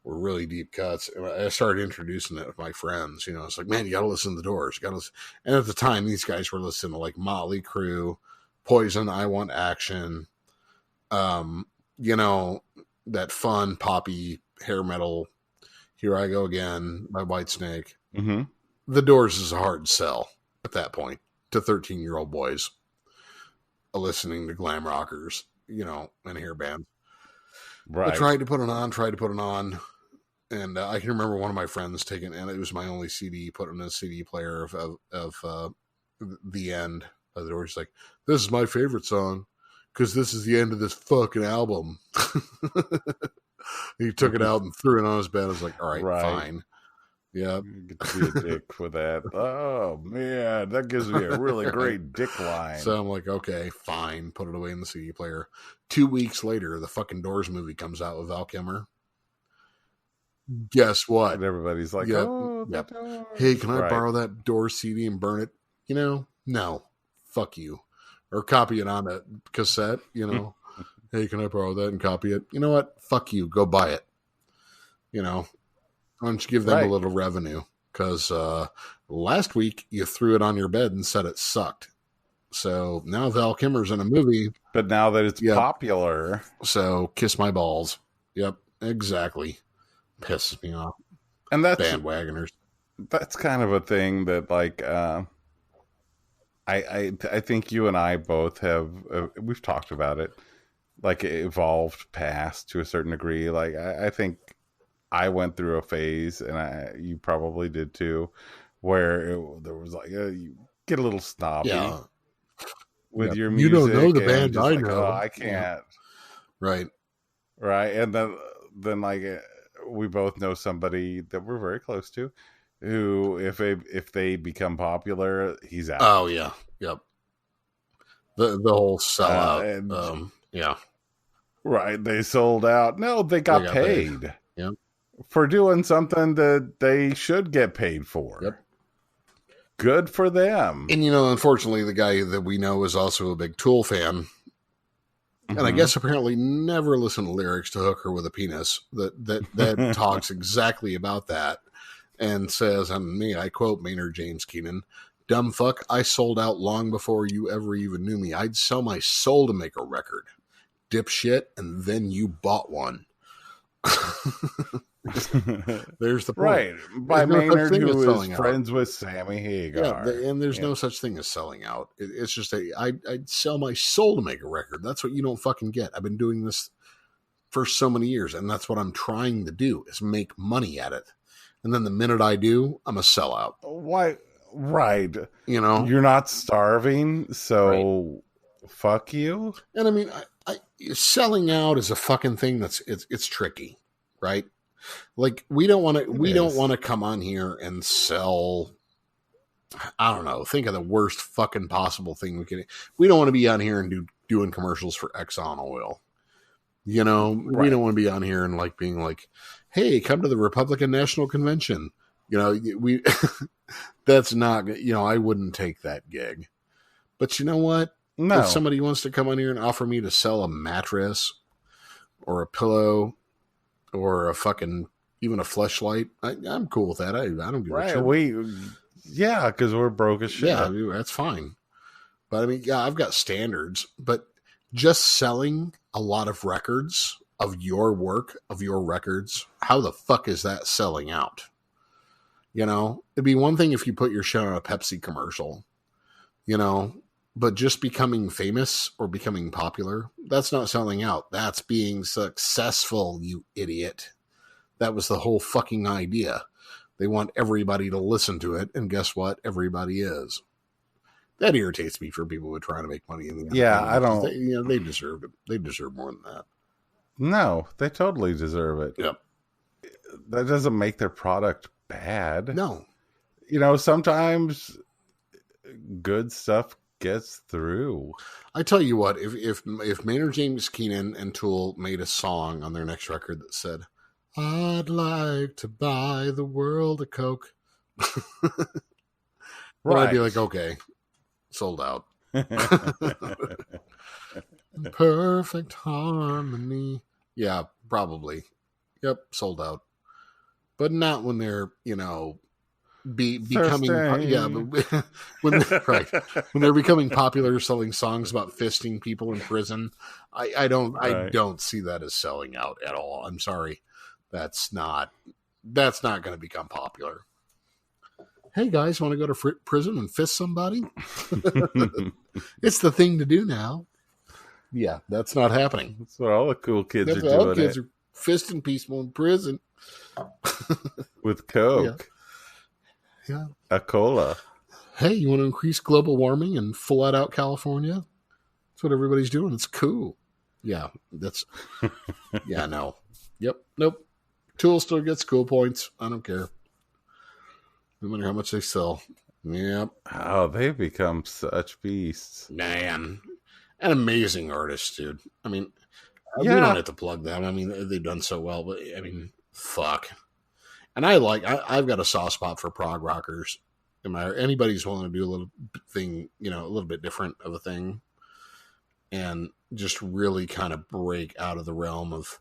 B: were really deep cuts, and I started introducing it with my friends. You know, it's like, man, you got to listen to the Doors. You got to listen. And at the time, these guys were listening to like Motley Crue, Poison, I Want Action, you know, that fun poppy hair metal. Here I Go Again by Whitesnake. The Doors is a hard sell at that point to 13-year-old boys listening to glam rockers, you know, and hair bands. Right. I tried to put it on. And I can remember one of my friends taking, and it was my only CD, put in a CD player of The End by the Doors. He's like, this is my favorite song because this is the end of this fucking album. He took it out and threw it on his bed. I was like, all right. Fine. Yeah.
C: You get to be a dick for that. Oh, man. That gives me a really great dick line.
B: So I'm like, okay, fine. Put it away in the CD player. 2 weeks later, the fucking Doors movie comes out with Val Kilmer. Guess what?
C: And everybody's like,
B: Hey, can I borrow that Doors CD and burn it? You know, no. Fuck you. Or copy it on a cassette, you know. Hey, can I borrow that and copy it? You know what? Fuck you. Go buy it. You know, why don't you give them a little revenue? Because last week you threw it on your bed and said it sucked. So now Val Kilmer's in a movie.
C: But now that it's popular.
B: So kiss my balls. Yep, exactly. Pisses me off.
C: And that's
B: bandwagoners.
C: That's kind of a thing that like I think you and I both have we've talked about it. Like it evolved past to a certain degree. Like I think I went through a phase, and you probably did too, where there was like you get a little snobby with your music.
B: You don't know the band I know.
C: Oh, I can't.
B: Right.
C: And then like we both know somebody that we're very close to, who if they become popular, he's out.
B: Oh yeah, yep. The whole sellout. Yeah.
C: Right. They sold out. No, they got paid.
B: Yep.
C: For doing something that they should get paid for.
B: Yep.
C: Good for them.
B: And, you know, unfortunately, the guy that we know is also a big Tool fan. And I guess apparently never listened to lyrics to Hooker with a Penis that talks exactly about that and says, and me, I quote Maynard James Keenan, dumb fuck, I sold out long before you ever even knew me. I'd sell my soul to make a record. Dipshit, and then you bought one. There's the point.
C: Right. By Maynard, who is friends with Sammy Hagar.
B: Yeah, and there's no such thing as selling out. It's just I'd sell my soul to make a record. That's what you don't fucking get. I've been doing this for so many years, and that's what I'm trying to do, is make money at it. And then the minute I do, I'm a sellout.
C: Why? Right.
B: You know?
C: You're not starving, so fuck you.
B: And I mean, selling out is a fucking thing it's tricky, right? Like we don't want to come on here and sell, I don't know, think of the worst fucking possible thing we could. We don't want to be on here and doing commercials for Exxon Oil. You know, we don't want to be on here and like being like, hey, come to the Republican National Convention. You know, we that's not, you know, I wouldn't take that gig. But you know what? No. If somebody wants to come on here and offer me to sell a mattress or a pillow or a fucking, even a fleshlight, I'm cool with that. I don't give a shit.
C: Because we're broke as shit.
B: Yeah, that's fine. But I mean, yeah, I've got standards, but just selling a lot of records of your work, of your records, how the fuck is that selling out? You know, it'd be one thing if you put your shit on a Pepsi commercial, you know, but just becoming famous or becoming popular, that's not selling out. That's being successful, you idiot. That was the whole fucking idea. They want everybody to listen to it, and guess what? Everybody is. That irritates me for people who are trying to make money in the
C: Yeah, I don't.
B: They deserve it. They deserve more than that.
C: No, they totally deserve it.
B: Yep.
C: That doesn't make their product bad.
B: No.
C: You know, sometimes good stuff gets through.
B: I tell you what, if Maynard James Keenan and Tool made a song on their next record that said, "I'd like to buy the world a Coke,"
C: Right.
B: I'd be like, okay, sold out. Perfect harmony. Yeah, probably. Yep, sold out. But not when they're, you know, becoming, yeah, but when they're becoming popular, selling songs about fisting people in prison. I don't see that as selling out at all. I'm sorry, that's not going to become popular. Hey guys, want to go to prison and fist somebody? It's the thing to do now. Yeah, that's not happening.
C: That's what all the cool kids are doing.
B: All the kids are fisting people in prison
C: with Coke.
B: Yeah.
C: A cola.
B: Hey, you want to increase global warming and flat out California? That's what everybody's doing. It's cool. Yeah, that's. Yeah, no. Yep. Nope. Tool still gets cool points. I don't care. No matter how much they sell. Yep.
C: Oh, they've become such beasts.
B: Man. An amazing artist, dude. I mean, we don't have to plug them. I mean, they've done so well, but I mean, fuck. And I've got a soft spot for prog rockers. Anybody's willing to do a little thing, you know, a little bit different of a thing, and just really kind of break out of the realm of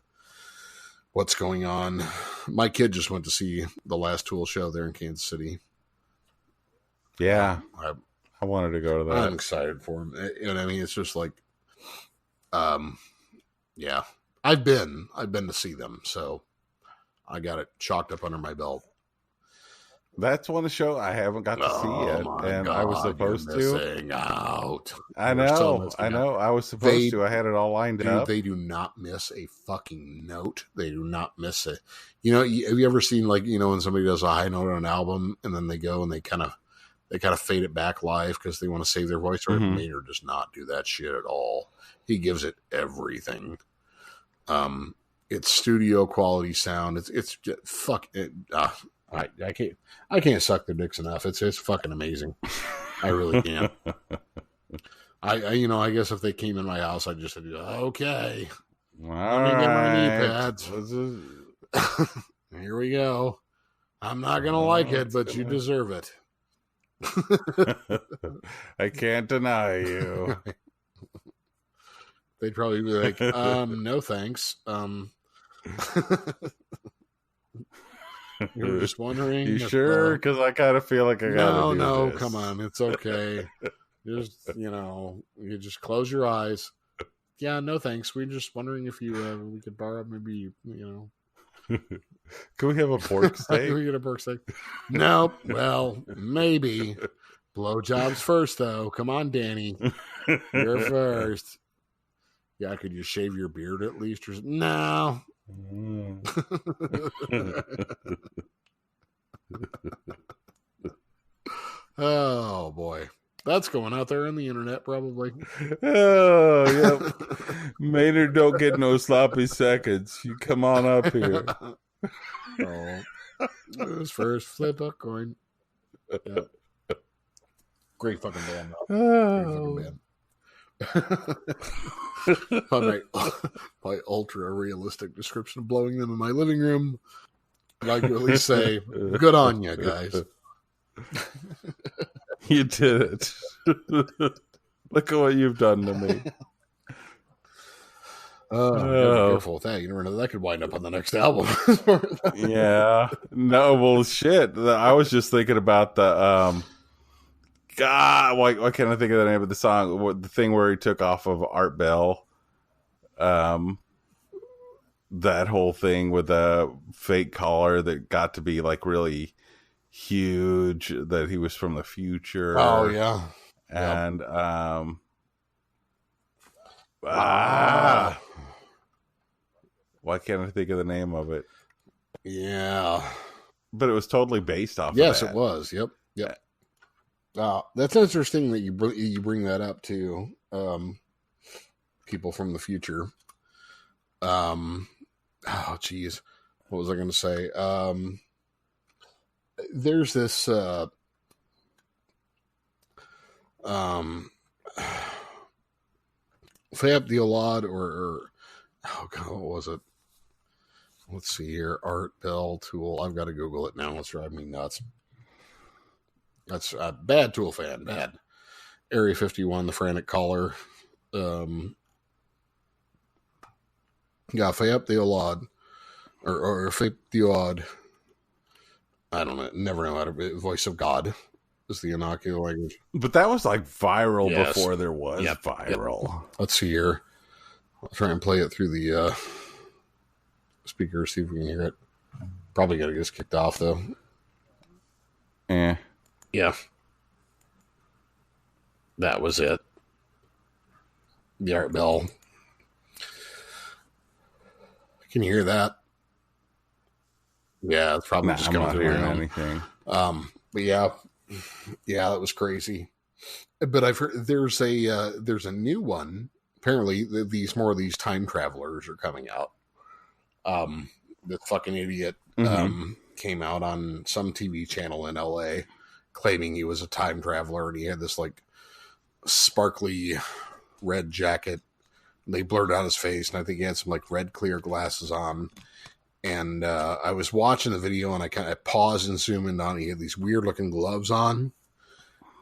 B: what's going on. My kid just went to see the last Tool show there in Kansas City.
C: Yeah, I wanted to go to that.
B: I'm excited for him. And I mean, it's just like, yeah, I've been to see them, so I got it chalked up under my belt.
C: That's one show I haven't got to see yet, and I was supposed to.
B: Out.
C: I know. I was supposed to. I had it all lined up.
B: They do not miss a fucking note. They do not miss it. You know, have you ever seen, like, you know, when somebody does a high note on an album and then they go and they kind of fade it back live because they want to save their voice? Or Maynard does not do that shit at all. He gives it everything. It's studio quality sound. It's just, fuck it. I can't suck their dicks enough. It's fucking amazing. I really can't. I guess if they came in my house, I'd just say, okay, let me get my knee pads. Here we go. I'm not gonna like it, but you deserve it.
C: I can't deny you.
B: They'd probably be like, no thanks. You were just wondering.
C: You sure? Because I kind of feel like I gotta do this.
B: Come on, it's okay. Just, you just close your eyes. Yeah, no thanks. We're just wondering if we could borrow maybe,
C: Can we have a pork steak?
B: Can we get a pork steak? Nope. Well, maybe. Blowjobs first, though. Come on, Danny. You're first. Yeah, could you shave your beard at least? No. Oh boy, that's going out there on the internet probably.
C: Oh yep. Maynard don't get no sloppy seconds. You come on up here.
B: Oh, who's first? Flip a coin. Yep. Great fucking band.
C: Oh.
B: Great fucking band. My ultra realistic description of blowing them in my living room, I could at least say, good on you guys.
C: You did it. Look at what you've done to me.
B: Oh, be careful with that. You never know, that could wind up on the next album.
C: Yeah. No, well, shit. I was just thinking about the God, why can't I think of the name of the song? The thing where he took off of Art Bell. That whole thing with a fake collar that got to be like really huge, that he was from the future.
B: Oh yeah.
C: And why can't I think of the name of it?
B: Yeah.
C: But it was totally based off
B: Yes,
C: of that.
B: it was. Yep. That's interesting that you bring that up too. People from the future. Oh geez, what was I going to say? There's this Fab Diolad or oh god, what was it? Let's see here. Art Bell Tool. I've got to Google it now. It's driving me nuts. That's a bad Tool fan. Bad. Area 51, the Frantic Caller. Yeah, Fayette Diolad. Or Fayette Diolad. I don't know. Never know how to. Voice of God is the innocular language.
C: But that was like viral
B: Yes.
C: before there was viral.
B: Yep. Let's see here. I'll try and play it through the speaker, see if we can hear it. Probably got to get us kicked off, though.
C: Yeah.
B: That was it. The Art Bell. Can you hear that? Yeah, it's probably just coming through
C: anything.
B: But yeah, that was crazy. But I've heard there's a new one. Apparently, these time travelers are coming out. The fucking idiot came out on some TV channel in LA claiming he was a time traveler, and he had this like sparkly red jacket. They blurred out his face, and I think he had some like red clear glasses on. And I was watching the video, and I kind of paused and zoomed in on. He had these weird looking gloves on,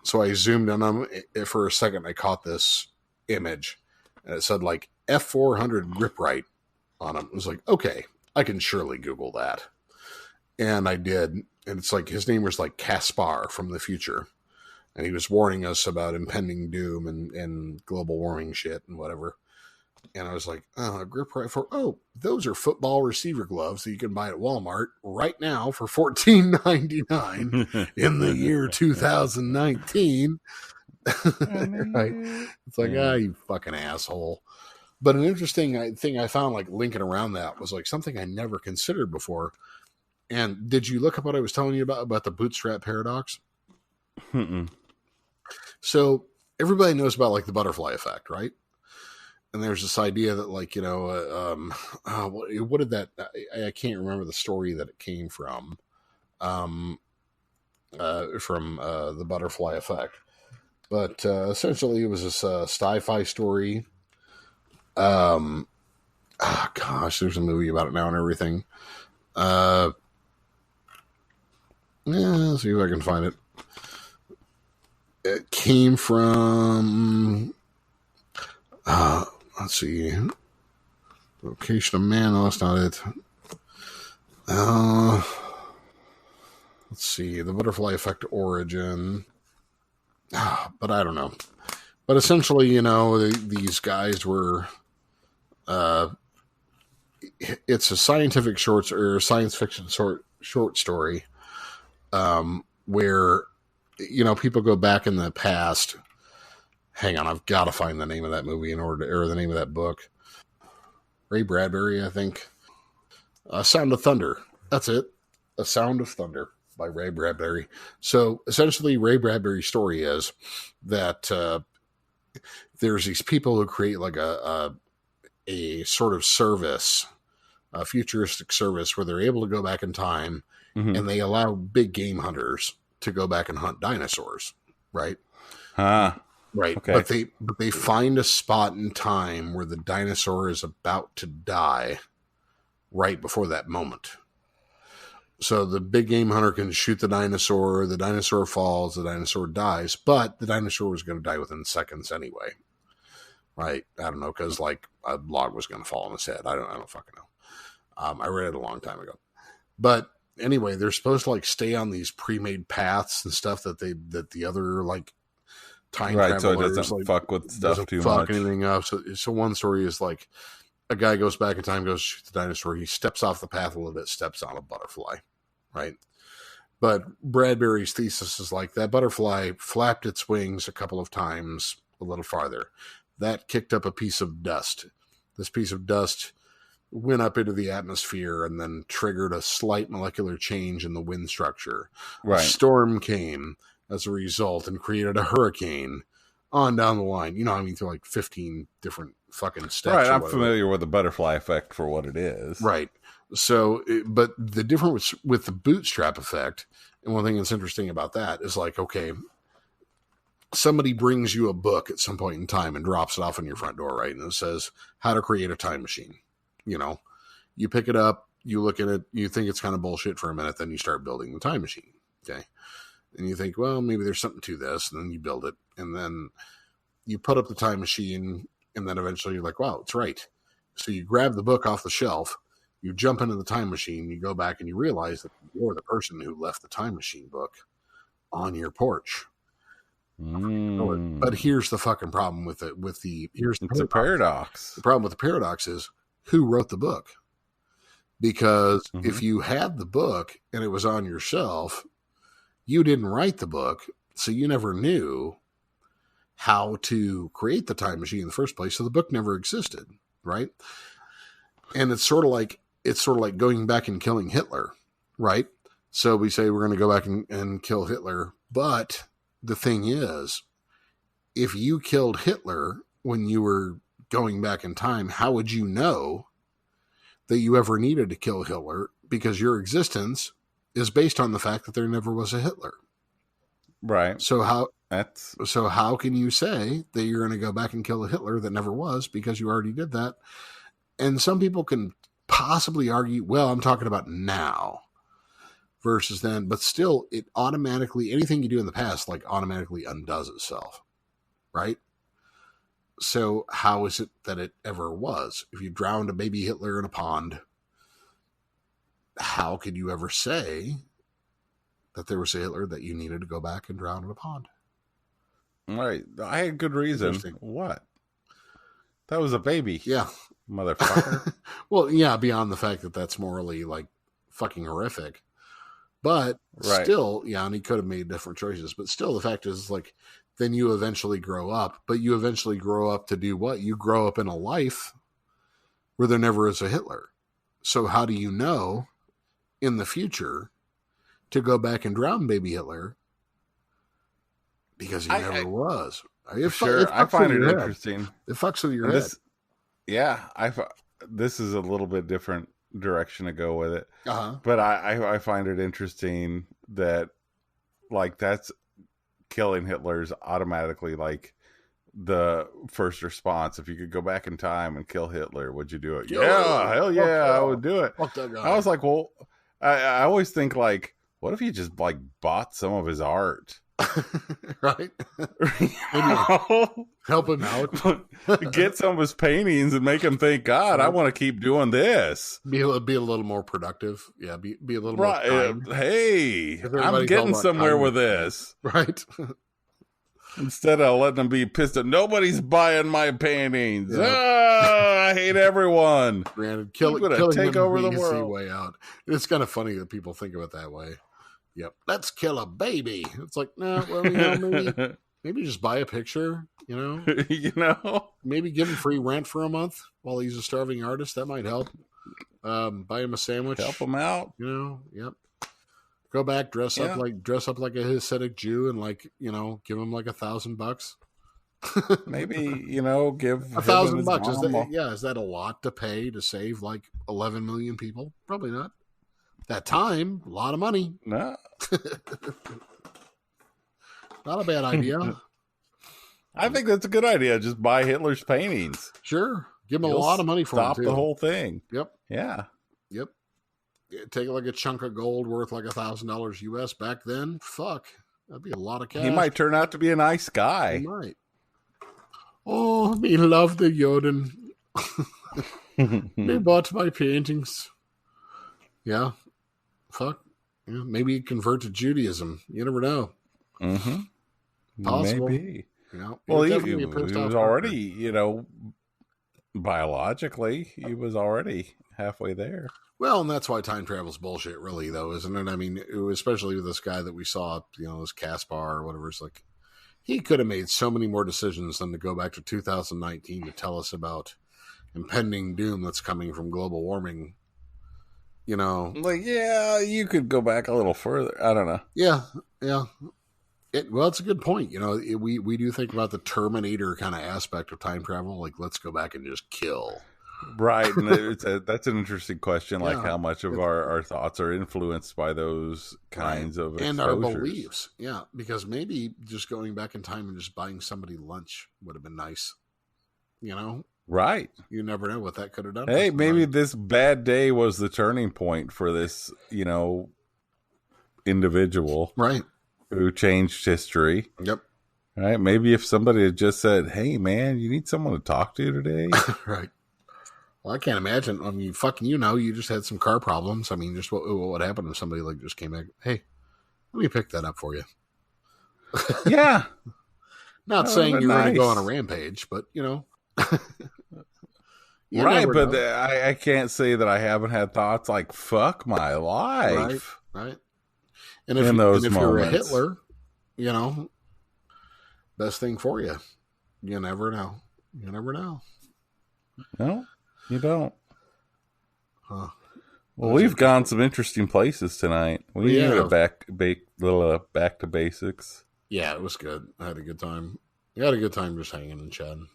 B: so I zoomed in on him for a second. I caught this image, and it said like F400 grip right on him. It was like, okay, I can surely Google that, and I did. And it's like his name was like Caspar from the future, and he was warning us about impending doom and global warming shit and whatever. And I was like, grip right for, those are football receiver gloves that you can buy at Walmart right now for $14.99 in the year 2019. Right? It's like, you fucking asshole. But an interesting thing I found like linking around that was like something I never considered before. And did you look up what I was telling you about the bootstrap paradox? So everybody knows about like the butterfly effect, right? And there's this idea that, like, you know, what did that? I can't remember the story that it came from the butterfly effect, but essentially it was this sci-fi story. Gosh, there's a movie about it now and everything. Let's see if I can find it. It came from. Let's see. Location of Man. No, that's not it. Let's see. The butterfly effect origin. But I don't know. But essentially, you know, these guys were. It's a scientific science fiction short story, where, you know, people go back in the past. Hang on, I've got to find the name of that movie or the name of that book. Ray Bradbury, I think. Sound of Thunder. That's it. A Sound of Thunder by Ray Bradbury. So essentially, Ray Bradbury's story is that there's these people who create like a sort of service, a futuristic service where they're able to go back in time, and they allow big game hunters to go back and hunt dinosaurs, right? Right. Okay. But they find a spot in time where the dinosaur is about to die right before that moment. So the big game hunter can shoot the dinosaur falls, the dinosaur dies, but the dinosaur was going to die within seconds anyway. Right. I don't know, because like a log was going to fall on his head. I don't fucking know. I read it a long time ago. But anyway, they're supposed to like stay on these pre-made paths and stuff that the other like time
C: Right, so it
B: travelers,
C: doesn't
B: like,
C: fuck with stuff
B: doesn't
C: too
B: fuck
C: much.
B: anything up. So one story is like a guy goes back in time, goes to shoot the dinosaur. He steps off the path a little bit, steps on a butterfly, right? But Bradbury's thesis is like that butterfly flapped its wings a couple of times a little farther. That kicked up a piece of dust. This piece of dust went up into the atmosphere and then triggered a slight molecular change in the wind structure.
C: Right.
B: A storm came as a result and created a hurricane on down the line. You know, I mean, through like 15 different fucking steps.
C: Right, I'm familiar with the butterfly effect for what it is.
B: Right. So, but the difference with the bootstrap effect, and one thing that's interesting about that is like, okay, somebody brings you a book at some point in time and drops it off on your front door, right? And it says how to create a time machine. You know, you pick it up, you look at it, you think it's kind of bullshit for a minute, then you start building the time machine. Okay. And you think, well, maybe there's something to this. And then you build it. And then you put up the time machine. And then eventually you're like, wow, it's right. So you grab the book off the shelf, you jump into the time machine, you go back and you realize that you're the person who left the time machine book on your porch. But here's the fucking problem with it. It's
C: a paradox.
B: The problem with the paradox is who wrote the book? Because if you had the book and it was on your shelf, you didn't write the book, so you never knew how to create the time machine in the first place. So the book never existed, right? And it's sort of like going back and killing Hitler, right? So we say we're going to go back and kill Hitler, but the thing is, if you killed Hitler when you were going back in time, how would you know that you ever needed to kill Hitler? Because your existence is based on the fact that there never was a Hitler.
C: Right.
B: So how can you say that you're going to go back and kill a Hitler that never was, because you already did that? And some people can possibly argue, well, I'm talking about now versus then, but still it automatically, anything you do in the past, like automatically undoes itself. Right. So how is it that it ever was? If you drowned a baby Hitler in a pond, how could you ever say that there was a Hitler that you needed to go back and drown in a pond?
C: Right. I had good reason. What? That was a baby.
B: Yeah.
C: Motherfucker.
B: Well, yeah, beyond the fact that that's morally like fucking horrific. But still, yeah, and he could have made different choices. But still, the fact is, like, then you eventually grow up. But you eventually grow up to do what? You grow up in a life where there never is a Hitler. So how do you know in the future to go back and drown baby Hitler? Because he never was.
C: I find it interesting.
B: It fucks with your head.
C: Yeah, this is a little bit different direction to go with it.
B: Uh-huh.
C: But I find it interesting that, like, that's killing Hitler's automatically, like, the first response. If you could go back in time and kill Hitler, would you do it? Yeah, hell yeah, I would do it. I was like, well, I always think, like, what if you just, like, bought some of his art?
B: Right? Help him out.
C: Get some of his paintings and make him think, God, I want to keep doing this.
B: Be a little more productive. Yeah, be a little more kind.
C: Hey, I'm getting somewhere with this.
B: Right?
C: Instead of letting them be pissed at nobody's buying my paintings. Yeah. I hate everyone.
B: Granted, killing
C: take
B: him
C: over the
B: easy
C: world.
B: Way out. It's kind of funny that people think of it that way. Yep. Let's kill a baby. It's like, no, well, you know, maybe just buy a picture, you know?
C: You know?
B: Maybe give him free rent for a month while he's a starving artist. That might help. Buy him a sandwich.
C: Help him out.
B: You know, yep. Go back, dress up like a Hasidic Jew and, like, you know, give him like $1,000.
C: Maybe, you know, give
B: $1,000. Is that a lot to pay to save like 11 million people? Probably not. That time, a lot of money.
C: No.
B: Not a bad idea.
C: I think that's a good idea. Just buy Hitler's paintings.
B: Sure. Give him a lot of money for
C: stop
B: him,
C: the whole thing.
B: Yep.
C: Yeah.
B: Yep. Take like a chunk of gold worth like $1,000 US back then. Fuck. That'd be a lot of cash.
C: He might turn out to be a nice guy.
B: He might. Oh, me love the Yoden. They bought my paintings. Yeah. Fuck. Yeah, maybe convert to Judaism. You never know.
C: Mm-hmm.
B: Possible.
C: Maybe.
B: You know,
C: Well, he
B: definitely a
C: was
B: pissed off
C: already,
B: fucker.
C: you know, biologically, he was already halfway there.
B: Well, and that's why time travel's bullshit, really, though, isn't it? I mean, especially with this guy that we saw, you know, this Caspar or whatever. It's like, he could have made so many more decisions than to go back to 2019 to tell us about impending doom that's coming from global warming. You know,
C: Like, yeah, you could go back a little further. I don't know.
B: yeah. Well, it's a good point. You know, we do think about the Terminator kind of aspect of time travel. Like, let's go back and just kill.
C: Right. And that's an interesting question. Like,
B: Yeah.
C: how much of our thoughts are influenced by those kinds of
B: and
C: exposures.
B: our beliefs. Yeah, because maybe just going back in time and just buying somebody lunch would have been nice. You know,
C: Right.
B: you never know what that could have done.
C: Hey, maybe this bad day was the turning point for this, you know, individual
B: Right.
C: who changed history.
B: Yep.
C: Right. Maybe if somebody had just said, "Hey, man, you need someone to talk to today."
B: Right. Well, I can't imagine. I mean, fucking, you know, you just had some car problems. I mean, just what would happen if somebody like just came back? Hey, let me pick that up for you.
C: Yeah.
B: Not
C: That
B: saying
C: would've
B: you're
C: been
B: going to go on
C: nice.
B: a rampage, but you know.
C: Right,
B: never
C: but
B: know.
C: I can't say that I haven't had thoughts like "fuck my life."
B: Right. And if,
C: In those
B: and if you're a
C: moments.
B: Hitler, you know, best thing for you. You never know. You never know.
C: No, you don't.
B: Huh.
C: Well, we've gone some interesting places tonight. We
B: Yeah.
C: need a back to basics.
B: Yeah, it was good. I had a good time. We had a good time just hanging and chatting.